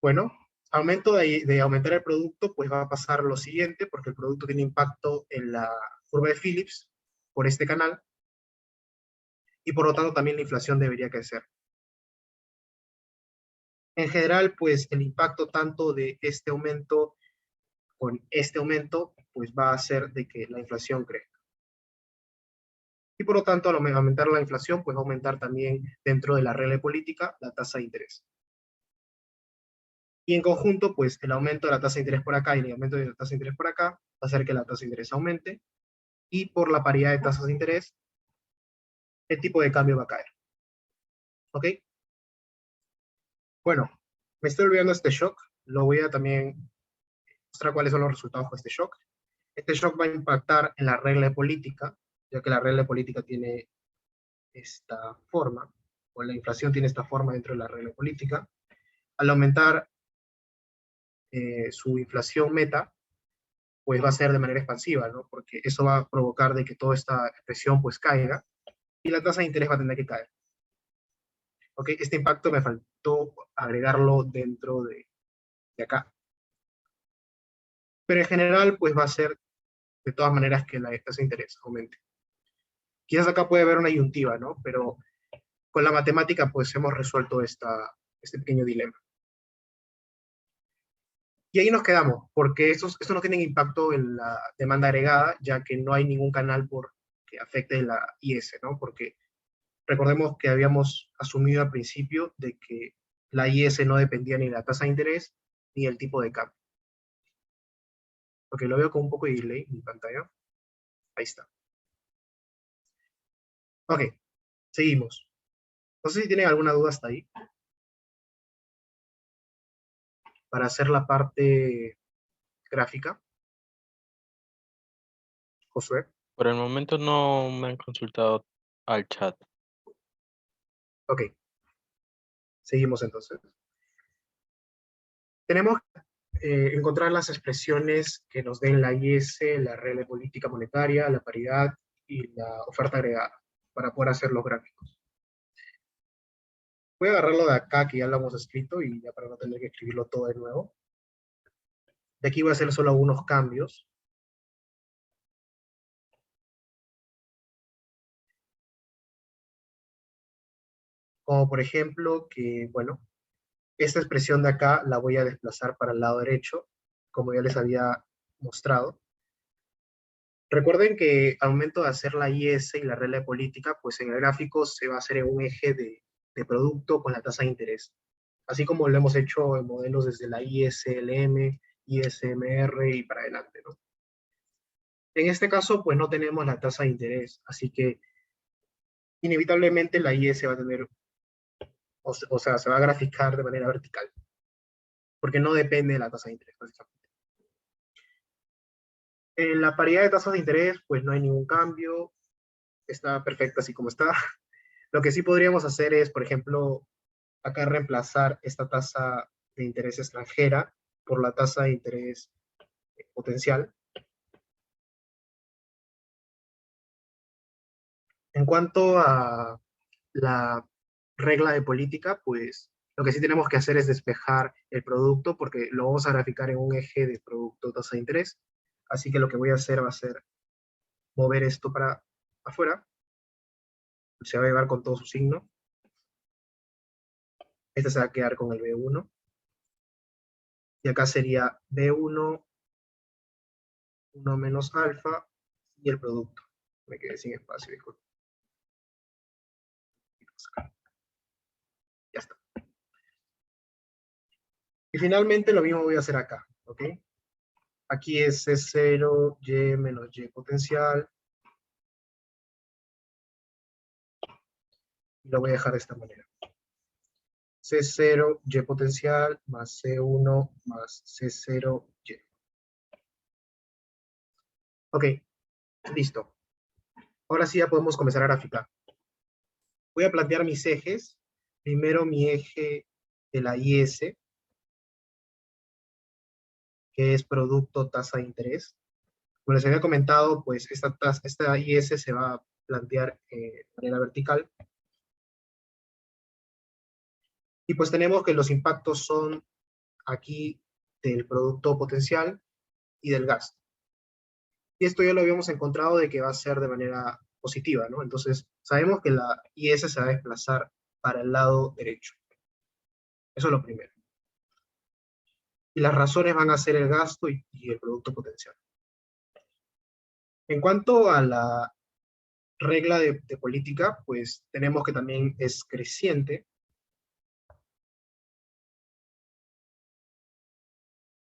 Bueno, aumento de aumentar el producto, pues va a pasar lo siguiente, porque el producto tiene impacto en la curva de Phillips por este canal, y por lo tanto también la inflación debería crecer. En general, pues el impacto tanto de este aumento con este aumento, pues va a hacer de que la inflación crezca. Y por lo tanto, al aumentar la inflación, pues va a aumentar también dentro de la regla de política la tasa de interés. Y en conjunto, pues el aumento de la tasa de interés por acá y el aumento de la tasa de interés por acá va a hacer que la tasa de interés aumente, y por la paridad de tasas de interés, el tipo de cambio va a caer. ¿Ok? Bueno, me estoy olvidando este shock. Lo voy a también mostrar cuáles son los resultados de este shock. Este shock va a impactar en la regla de política, ya que la regla de política tiene esta forma, o la inflación tiene esta forma dentro de la regla de política. Al aumentar su inflación meta, pues va a ser de manera expansiva, ¿no? Porque eso va a provocar de que toda esta expresión pues caiga y la tasa de interés va a tener que caer. ¿Ok? Este impacto me faltó agregarlo dentro de acá. Pero en general, pues va a ser de todas maneras que la tasa de interés aumente. Quizás acá puede haber una ayuntiva, ¿no? Pero con la matemática pues hemos resuelto este pequeño dilema. Y ahí nos quedamos, porque estos no tienen impacto en la demanda agregada, ya que no hay ningún canal que afecte la IS, ¿no? Porque recordemos que habíamos asumido al principio de que la IS no dependía ni de la tasa de interés ni del tipo de cambio. Porque lo veo con un poco de delay en mi pantalla. Ahí está. Ok, seguimos. No sé si tienen alguna duda hasta ahí. Para hacer la parte gráfica, Josué. Por el momento no me han consultado al chat. Ok, seguimos entonces. Tenemos que encontrar las expresiones que nos den la IS, la regla de política monetaria, la paridad y la oferta agregada para poder hacer los gráficos. Voy a agarrarlo de acá, que ya lo hemos escrito, y ya para no tener que escribirlo todo de nuevo. De aquí voy a hacer solo algunos cambios. Como por ejemplo que, bueno, esta expresión de acá la voy a desplazar para el lado derecho, como ya les había mostrado. Recuerden que al momento de hacer la IS y la regla de política, pues en el gráfico se va a hacer en un eje de producto con la tasa de interés. Así como lo hemos hecho en modelos desde la ISLM, ISMR y para adelante, ¿no? En este caso, pues no tenemos la tasa de interés, así que inevitablemente la IS va a tener, o sea, se va a graficar de manera vertical, porque no depende de la tasa de interés, básicamente. En la paridad de tasas de interés, pues no hay ningún cambio, está perfecta así como está. Lo que sí podríamos hacer es, por ejemplo, acá reemplazar esta tasa de interés extranjera por la tasa de interés potencial. En cuanto a la regla de política, pues lo que sí tenemos que hacer es despejar el producto porque lo vamos a graficar en un eje de producto tasa de interés. Así que lo que voy a hacer va a ser mover esto para afuera. Se va a llevar con todo su signo. Este se va a quedar con el B1. Y acá sería B1, 1 menos alfa y el producto. Me quedé sin espacio, disculpen. Ya está. Y finalmente lo mismo voy a hacer acá, ¿ok? Aquí es C0, Y menos Y potencial. Y lo voy a dejar de esta manera. C0, Y potencial, más C1, más C0, Y. Ok, listo. Ahora sí ya podemos comenzar a graficar. Voy a plantear mis ejes. Primero mi eje de la IS, que es producto tasa de interés. Como les había comentado, pues esta IS se va a plantear de manera vertical. Y pues tenemos que los impactos son aquí del producto potencial y del gasto. Y esto ya lo habíamos encontrado de que va a ser de manera positiva, ¿no? Entonces, sabemos que la IS se va a desplazar para el lado derecho. Eso es lo primero. Y las razones van a ser el gasto y el producto potencial. En cuanto a la regla de política, pues tenemos que también es creciente.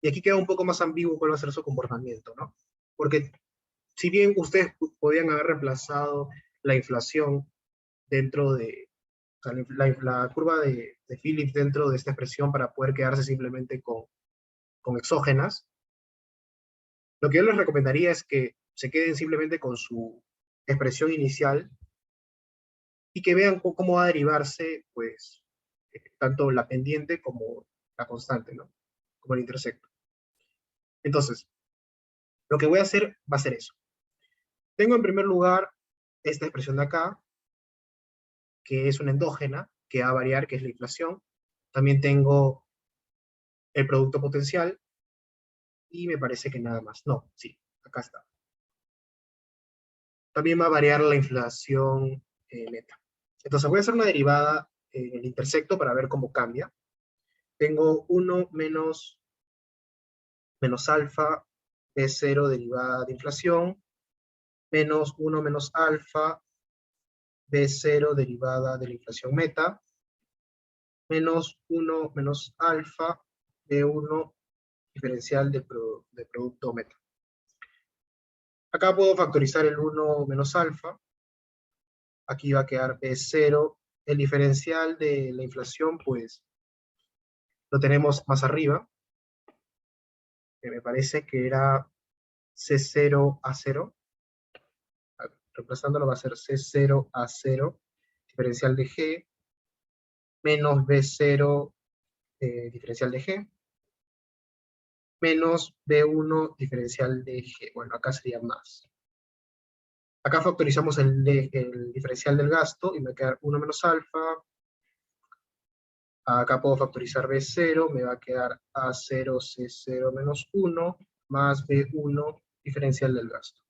Y aquí queda un poco más ambiguo cuál va a ser su comportamiento, ¿no? Porque si bien ustedes podían haber reemplazado la inflación dentro de, o sea, la curva de Phillips dentro de esta expresión para poder quedarse simplemente con exógenas, lo que yo les recomendaría es que se queden simplemente con su expresión inicial y que vean cómo va a derivarse, pues, tanto la pendiente como la constante, ¿no? Como el intersecto. Entonces, lo que voy a hacer va a ser eso. Tengo en primer lugar esta expresión de acá, que es una endógena, que va a variar, que es la inflación. También tengo el producto potencial, y me parece que nada más. No, sí, acá está. también va a variar la inflación meta. Entonces voy a hacer una derivada en el intersecto para ver cómo cambia. Tengo 1 menos alfa B0 derivada de inflación, menos 1 menos alfa B0 derivada de la inflación meta, menos 1 menos alfa B1 diferencial de producto meta. Acá puedo factorizar el 1 menos alfa. Aquí va a quedar B0. El diferencial de la inflación, pues, lo tenemos más arriba, que me parece que era C0 a 0. Reemplazándolo va a ser C0 a 0, diferencial de G, menos B0 diferencial de G, menos B1 diferencial de G. Bueno, acá sería más. Acá factorizamos el diferencial del gasto y me va a quedar 1 menos alfa. Acá puedo factorizar B0, me va a quedar A0 C0 menos 1 más B1 diferencial del gasto.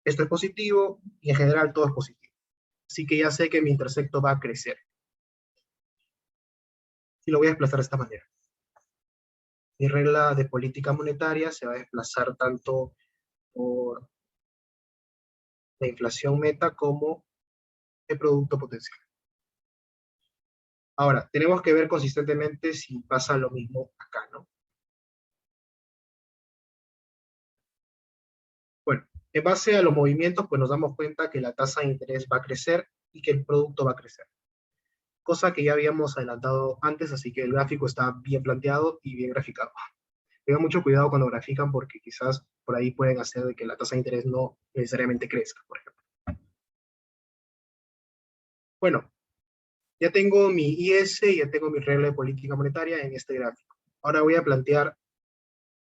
Esto es positivo y en general todo es positivo. Así que ya sé que mi intersecto va a crecer. Y lo voy a desplazar de esta manera. Mi regla de política monetaria se va a desplazar tanto por la inflación meta como el producto potencial. Ahora, tenemos que ver consistentemente si pasa lo mismo acá, ¿no? Bueno, en base a los movimientos, pues nos damos cuenta que la tasa de interés va a crecer y que el producto va a crecer. Cosa que ya habíamos adelantado antes, así que el gráfico está bien planteado y bien graficado. Tengan mucho cuidado cuando grafican porque quizás por ahí pueden hacer de que la tasa de interés no necesariamente crezca, por ejemplo. Bueno, ya tengo mi IS y ya tengo mi regla de política monetaria en este gráfico. Ahora voy a plantear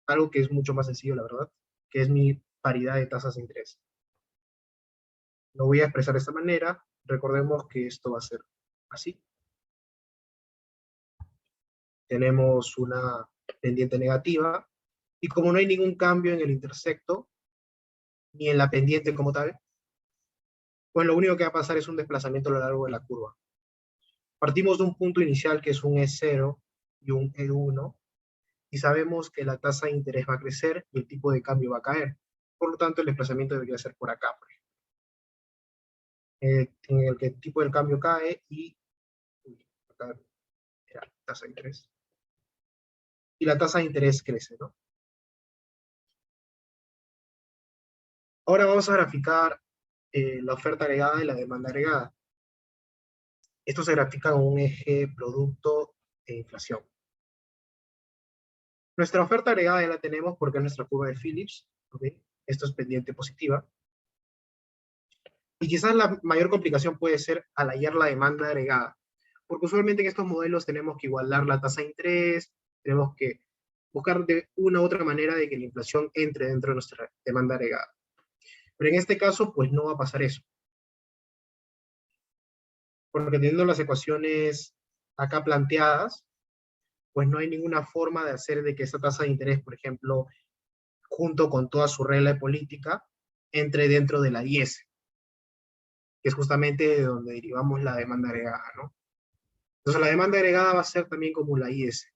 algo que es mucho más sencillo, la verdad, que es mi paridad de tasas de interés. Lo voy a expresar de esta manera. Recordemos que esto va a ser así. Tenemos una pendiente negativa, y como no hay ningún cambio en el intersecto, ni en la pendiente como tal, pues lo único que va a pasar es un desplazamiento a lo largo de la curva. Partimos de un punto inicial que es un E0 y un E1, y sabemos que la tasa de interés va a crecer y el tipo de cambio va a caer. Por lo tanto, el desplazamiento debería ser por acá, por ejemplo. En el que el tipo del cambio cae y acá era tasa de interés. Y la tasa de interés crece, ¿no? Ahora vamos a graficar la oferta agregada y la demanda agregada. Esto se grafica con un eje producto e inflación. Nuestra oferta agregada ya la tenemos porque es nuestra curva de Phillips, ¿okay? Esto es pendiente positiva. Y quizás la mayor complicación puede ser al hallar la demanda agregada, porque usualmente en estos modelos tenemos que igualar la tasa de interés, tenemos que buscar de una u otra manera de que la inflación entre dentro de nuestra demanda agregada. Pero en este caso, pues no va a pasar eso. Porque teniendo las ecuaciones acá planteadas, pues no hay ninguna forma de hacer de que esa tasa de interés, por ejemplo, junto con toda su regla de política, entre dentro de la IS, que es justamente de donde derivamos la demanda agregada, ¿no? Entonces la demanda agregada va a ser también como la IS.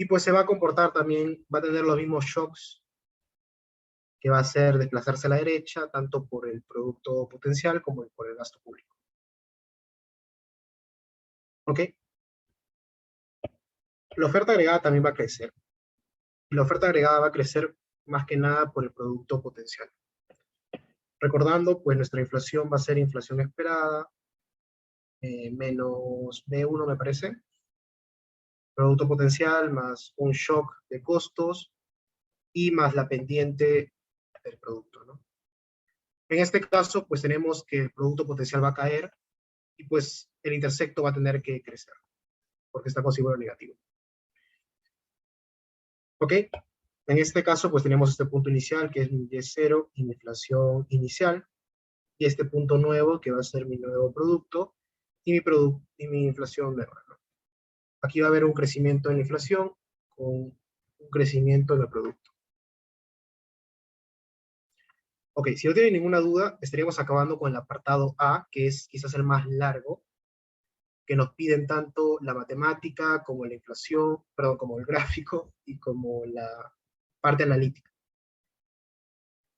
Y pues se va a comportar también, va a tener los mismos shocks, que va a ser desplazarse a la derecha, tanto por el producto potencial como por el gasto público. ¿Ok? La oferta agregada también va a crecer. Y la oferta agregada va a crecer más que nada por el producto potencial. Recordando, pues nuestra inflación va a ser inflación esperada, menos B1 me parece, producto potencial más un shock de costos y más la pendiente del producto, ¿no? En este caso, pues tenemos que el producto potencial va a caer y pues el intersecto va a tener que crecer, porque está con signo negativo. ¿Ok? En este caso, pues tenemos este punto inicial, que es mi Y0 y mi inflación inicial, y este punto nuevo, que va a ser mi nuevo producto, y mi inflación nueva, ¿no? aquí va a haber un crecimiento en la inflación con un crecimiento en el producto. Ok, si no tienen ninguna duda, estaríamos acabando con el apartado A, que es quizás el más largo, que nos piden tanto la matemática como la inflación, perdón, como el gráfico y como la parte analítica.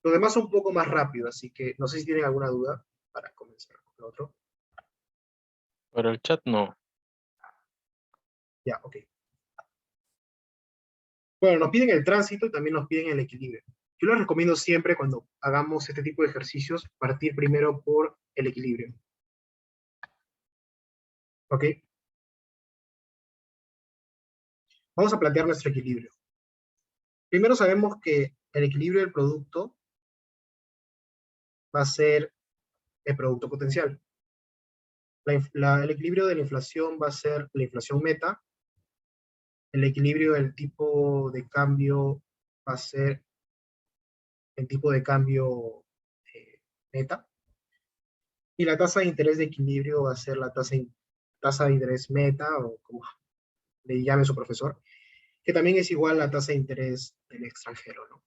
Los demás son un poco más rápido, así que no sé si tienen alguna duda para comenzar con el otro. Para el chat no. Ya, ok. Bueno, nos piden el tránsito y también nos piden el equilibrio. Yo les recomiendo siempre cuando hagamos este tipo de ejercicios, partir primero por el equilibrio. ¿Ok? Vamos a plantear nuestro equilibrio. Primero sabemos que el equilibrio del producto va a ser el producto potencial. El equilibrio de la inflación va a ser la inflación meta. El equilibrio del tipo de cambio va a ser el tipo de cambio meta. Y la tasa de interés de equilibrio va a ser la tasa de interés meta, o como le llame su profesor, que también es igual a la tasa de interés del extranjero, ¿no?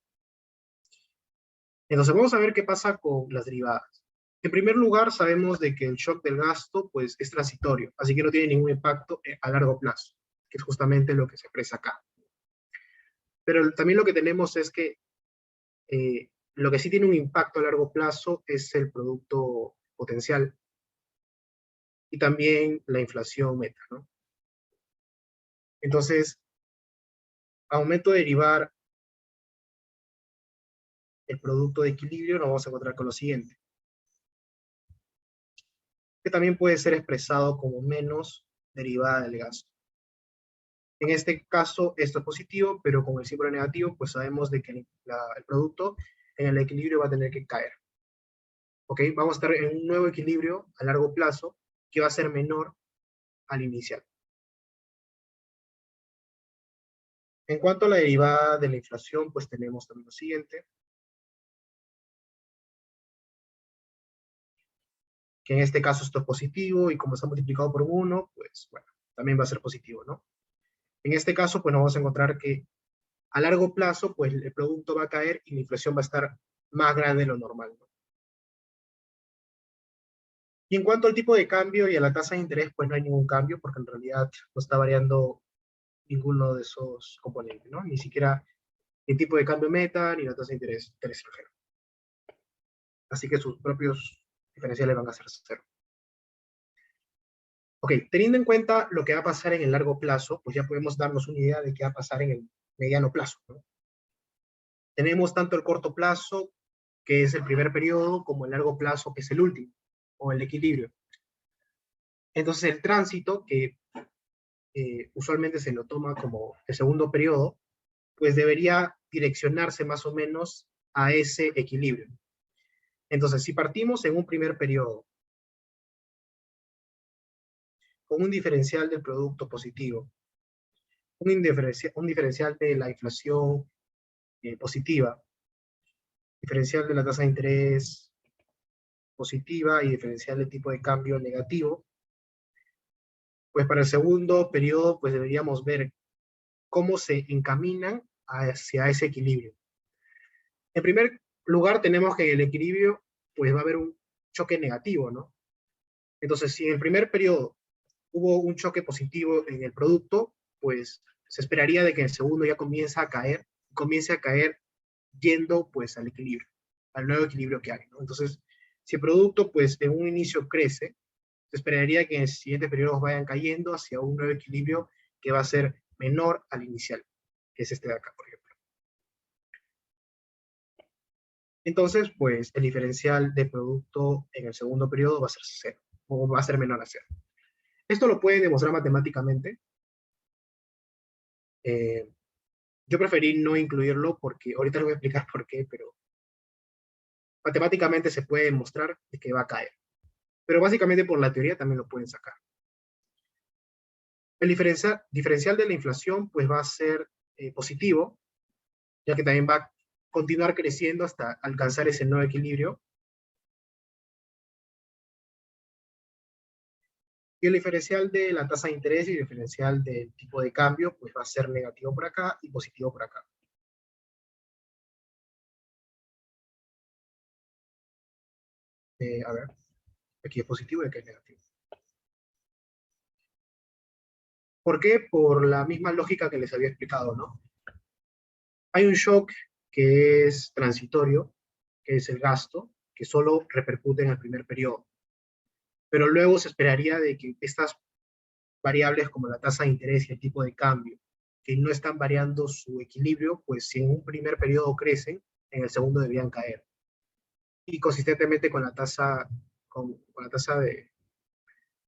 Entonces vamos a ver qué pasa con las derivadas. En primer lugar, sabemos de que el shock del gasto pues, es transitorio, así que no tiene ningún impacto a largo plazo, que es justamente lo que se expresa acá. Pero también lo que tenemos es que lo que sí tiene un impacto a largo plazo es el producto potencial y también la inflación meta, ¿no? Entonces, al momento de derivar el producto de equilibrio, nos vamos a encontrar con lo siguiente, que también puede ser expresado como menos derivada del gasto. En este caso, esto es positivo, pero con el símbolo negativo, pues sabemos de que el producto en el equilibrio va a tener que caer. ¿Ok? Vamos a estar en un nuevo equilibrio a largo plazo que va a ser menor al inicial. En cuanto a la derivada de la inflación, pues tenemos también lo siguiente, que en este caso esto es positivo y como está multiplicado por 1, pues bueno, también va a ser positivo, ¿no? En este caso, pues nos vamos a encontrar que a largo plazo, pues el producto va a caer y la inflación va a estar más grande de lo normal, ¿no? Y en cuanto al tipo de cambio y a la tasa de interés, pues no hay ningún cambio porque en realidad no está variando ninguno de esos componentes, ¿no? Ni siquiera el tipo de cambio meta ni la tasa de interés del extranjero. Así que sus propios diferenciales van a ser cero. Ok, teniendo en cuenta lo que va a pasar en el largo plazo, pues ya podemos darnos una idea de qué va a pasar en el mediano plazo, ¿no? Tenemos tanto el corto plazo, que es el primer periodo, como el largo plazo, que es el último, o el equilibrio. Entonces el tránsito, que usualmente se lo toma como el segundo periodo, pues debería direccionarse más o menos a ese equilibrio. Entonces, si partimos en un primer periodo con un diferencial del producto positivo, un diferencial de la inflación positiva, diferencial de la tasa de interés positiva y diferencial de tipo de cambio negativo, pues para el segundo periodo pues deberíamos ver cómo se encaminan hacia ese equilibrio. En primer lugar tenemos que en el equilibrio pues va a haber un choque negativo, ¿no? Entonces, si en el primer periodo hubo un choque positivo en el producto, pues se esperaría de que en el segundo ya comience a caer yendo pues al equilibrio, al nuevo equilibrio que hay, ¿no? Entonces, si el producto pues en un inicio crece, se esperaría que en el siguiente periodo vayan cayendo hacia un nuevo equilibrio que va a ser menor al inicial, que es este de acá, por ejemplo. Entonces, pues el diferencial de producto en el segundo periodo va a ser cero, o va a ser menor a cero. Esto lo pueden demostrar matemáticamente. Yo preferí no incluirlo porque ahorita les voy a explicar por qué, pero matemáticamente se puede demostrar que va a caer. Pero básicamente por la teoría también lo pueden sacar. El diferencial de la inflación pues va a ser positivo, ya que también va a continuar creciendo hasta alcanzar ese nuevo equilibrio. Y el diferencial de la tasa de interés y el diferencial del tipo de cambio, pues va a ser negativo por acá y positivo por acá. A ver, aquí es positivo y aquí es negativo. ¿Por qué? Por la misma lógica que les había explicado, ¿no? Hay un shock que es transitorio, que es el gasto, que solo repercute en el primer periodo. Pero luego se esperaría de que estas variables como la tasa de interés y el tipo de cambio, que no están variando su equilibrio, pues si en un primer periodo crecen, en el segundo deberían caer. Y consistentemente con la tasa, con la tasa de,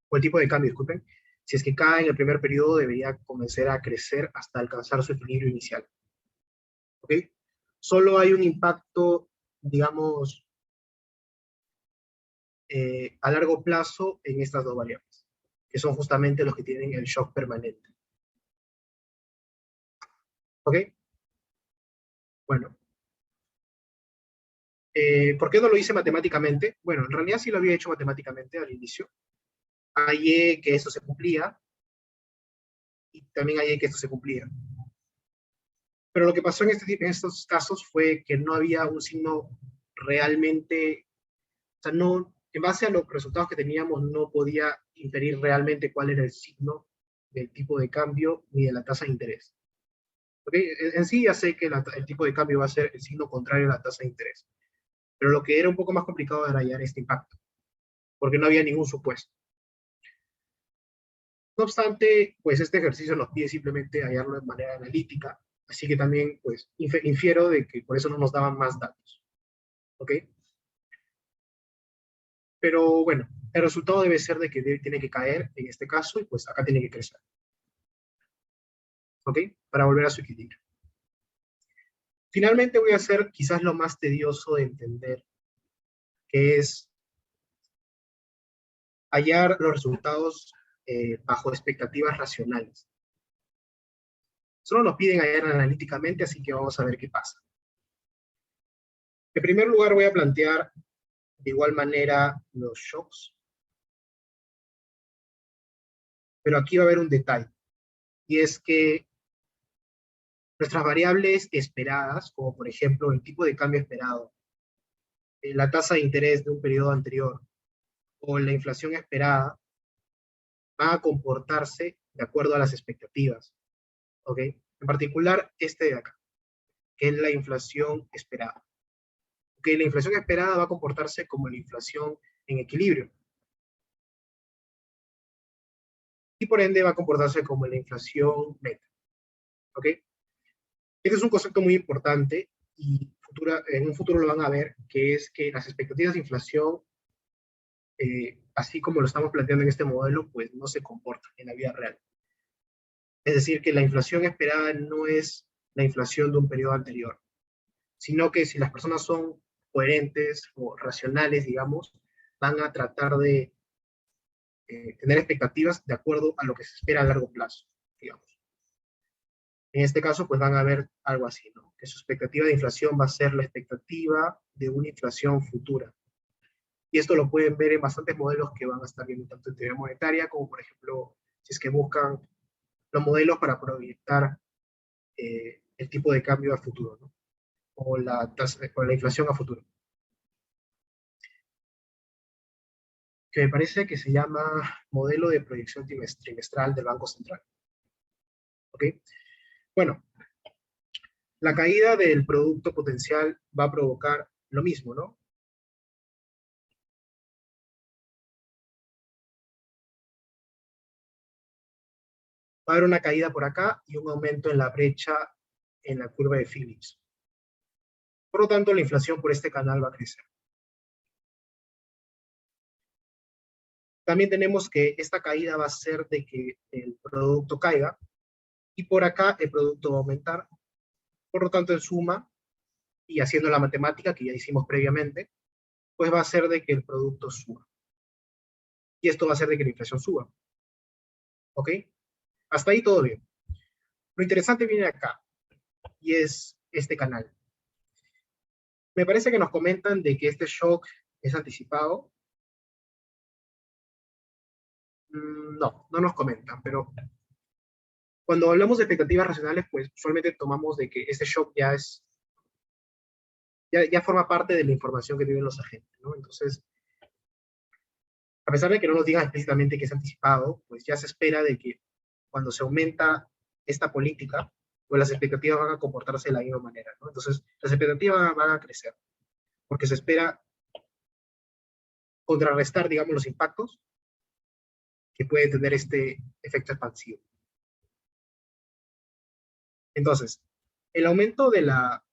o el tipo de cambio, disculpen, si es que cae en el primer periodo, debería comenzar a crecer hasta alcanzar su equilibrio inicial. ¿Ok? Solo hay un impacto, digamos, a largo plazo en estas dos variables, que son justamente los que tienen el shock permanente. ¿Ok? Bueno. ¿Por qué no lo hice matemáticamente? Bueno, en realidad sí lo había hecho matemáticamente al inicio. Hallé que esto se cumplía y también hallé que esto se cumplía. Pero lo que pasó en estos casos fue que no había un signo realmente, o sea, no, en base a los resultados que teníamos, no podía inferir realmente cuál era el signo del tipo de cambio ni de la tasa de interés. ¿Okay? En sí ya sé que el tipo de cambio va a ser el signo contrario a la tasa de interés. Pero lo que era un poco más complicado era hallar este impacto, porque no había ningún supuesto. No obstante, pues este ejercicio nos pide simplemente hallarlo de manera analítica, así que también pues infiero de que por eso no nos daban más datos. ¿Ok? Pero bueno, el resultado debe ser de que tiene que caer en este caso y pues acá tiene que crecer. ¿Ok? Para volver a su equilibrio. Finalmente voy a hacer quizás lo más tedioso de entender, que es hallar los resultados bajo expectativas racionales. Solo nos piden hallar analíticamente, así que vamos a ver qué pasa. En primer lugar voy a plantear de igual manera los shocks. Pero aquí va a haber un detalle, y es que nuestras variables esperadas, como por ejemplo el tipo de cambio esperado, la tasa de interés de un periodo anterior, o la inflación esperada, van a comportarse de acuerdo a las expectativas. ¿Ok? En particular, este de acá, que es la inflación esperada. ¿Ok? La inflación esperada va a comportarse como la inflación en equilibrio. Y por ende va a comportarse como la inflación meta. ¿Ok? Este es un concepto muy importante y en un futuro lo van a ver, que es que las expectativas de inflación, así como lo estamos planteando en este modelo, pues no se comportan en la vida real. Es decir, que la inflación esperada no es la inflación de un periodo anterior, sino que si las personas son coherentes o racionales, digamos, van a tratar de tener expectativas de acuerdo a lo que se espera a largo plazo, digamos. En este caso, pues van a ver algo así, ¿no? Que su expectativa de inflación va a ser la expectativa de una inflación futura. Y esto lo pueden ver en bastantes modelos que van a estar viendo tanto en teoría monetaria como, por ejemplo, si es que buscan los modelos para proyectar el tipo de cambio a futuro, ¿no? O la inflación a futuro. Que me parece que se llama modelo de proyección trimestral del Banco Central. ¿Ok? Bueno, la caída del producto potencial va a provocar lo mismo, ¿no? Va a haber una caída por acá y un aumento en la brecha en la curva de Phillips. Por lo tanto, la inflación por este canal va a crecer. También tenemos que esta caída va a ser de que el producto caiga y por acá el producto va a aumentar. Por lo tanto, en suma, y haciendo la matemática que ya hicimos previamente, pues va a ser de que el producto suba. Y esto va a hacer de que la inflación suba. ¿Ok? Hasta ahí todo bien. Lo interesante viene acá, y es este canal. Me parece que nos comentan de que este shock es anticipado. No nos comentan, pero cuando hablamos de expectativas racionales, pues usualmente tomamos de que este shock ya forma parte de la información que tienen los agentes, ¿no? Entonces, a pesar de que no nos digan explícitamente que es anticipado, pues ya se espera de que cuando se aumenta esta política, pues las expectativas van a comportarse de la misma manera, ¿no? Entonces, las expectativas van a crecer, porque se espera contrarrestar, digamos, los impactos que puede tener este efecto expansivo. Entonces, el aumento de la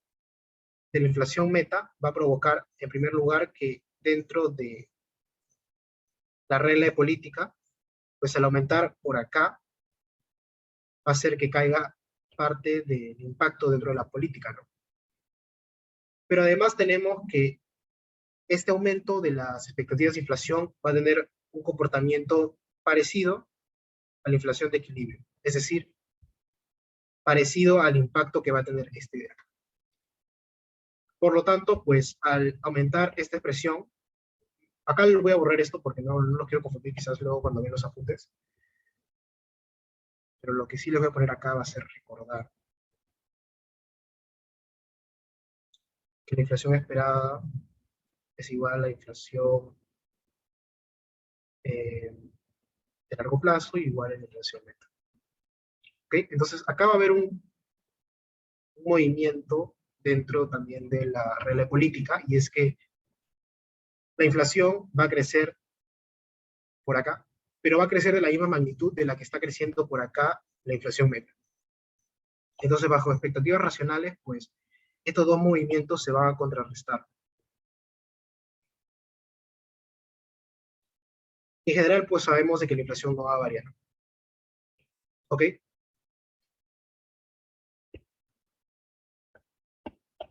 inflación meta va a provocar, en primer lugar, que dentro de la regla de política, pues al aumentar por acá, va a hacer que caiga parte del impacto dentro de la política, ¿no? Pero además tenemos que este aumento de las expectativas de inflación va a tener un comportamiento parecido a la inflación de equilibrio, es decir, parecido al impacto que va a tener este de acá. Por lo tanto, pues al aumentar esta expresión, acá le voy a borrar esto porque no lo quiero confundir quizás luego cuando vean los apuntes, pero lo que sí les voy a poner acá va a ser recordar que la inflación esperada es igual a la inflación de largo plazo igual a la inflación meta. ¿Okay? Entonces, acá va a haber un movimiento dentro también de la regla política, y es que la inflación va a crecer por acá, pero va a crecer de la misma magnitud de la que está creciendo por acá la inflación meta. Entonces, bajo expectativas racionales, pues estos dos movimientos se van a contrarrestar. En general, pues sabemos de que la inflación no va a variar. ¿Ok?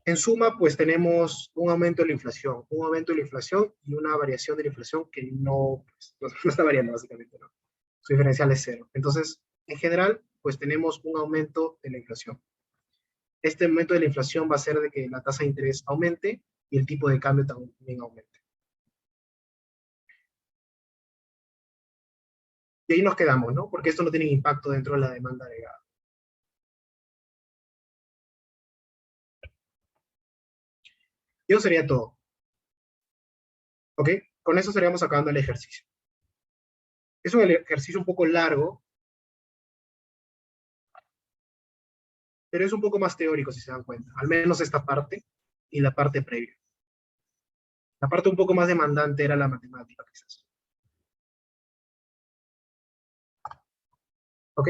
En suma, pues tenemos un aumento de la inflación, y una variación de la inflación que pues, no está variando básicamente, ¿no? Su diferencial es cero. Entonces, en general, pues tenemos un aumento de la inflación. Este aumento de la inflación va a hacer de que la tasa de interés aumente y el tipo de cambio también aumente. Y ahí nos quedamos, ¿no? Porque esto no tiene impacto dentro de la demanda agregada. Y eso sería todo. ¿Ok? Con eso estaríamos acabando el ejercicio. Es un ejercicio un poco largo, pero es un poco más teórico, si se dan cuenta. Al menos esta parte y la parte previa. La parte un poco más demandante era la matemática, quizás. ¿Ok?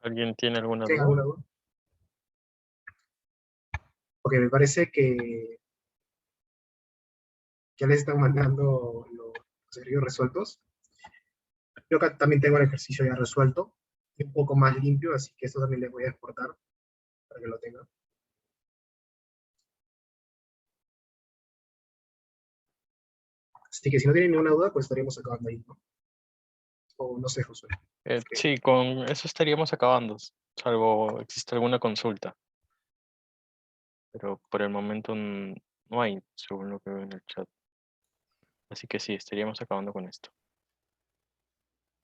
¿Alguien tiene alguna ¿Tienen duda? alguna duda? Ok, me parece que ya les están mandando los ejercicios resueltos. Yo acá también tengo el ejercicio ya resuelto, y un poco más limpio, así que esto también les voy a exportar para que lo tengan. Así que si no tienen ninguna duda, pues estaríamos acabando ahí, ¿no? O no sé, Josué. Sí, con eso estaríamos acabando, salvo existe alguna consulta. Pero por el momento no hay, según lo que veo en el chat. Así que sí, estaríamos acabando con esto.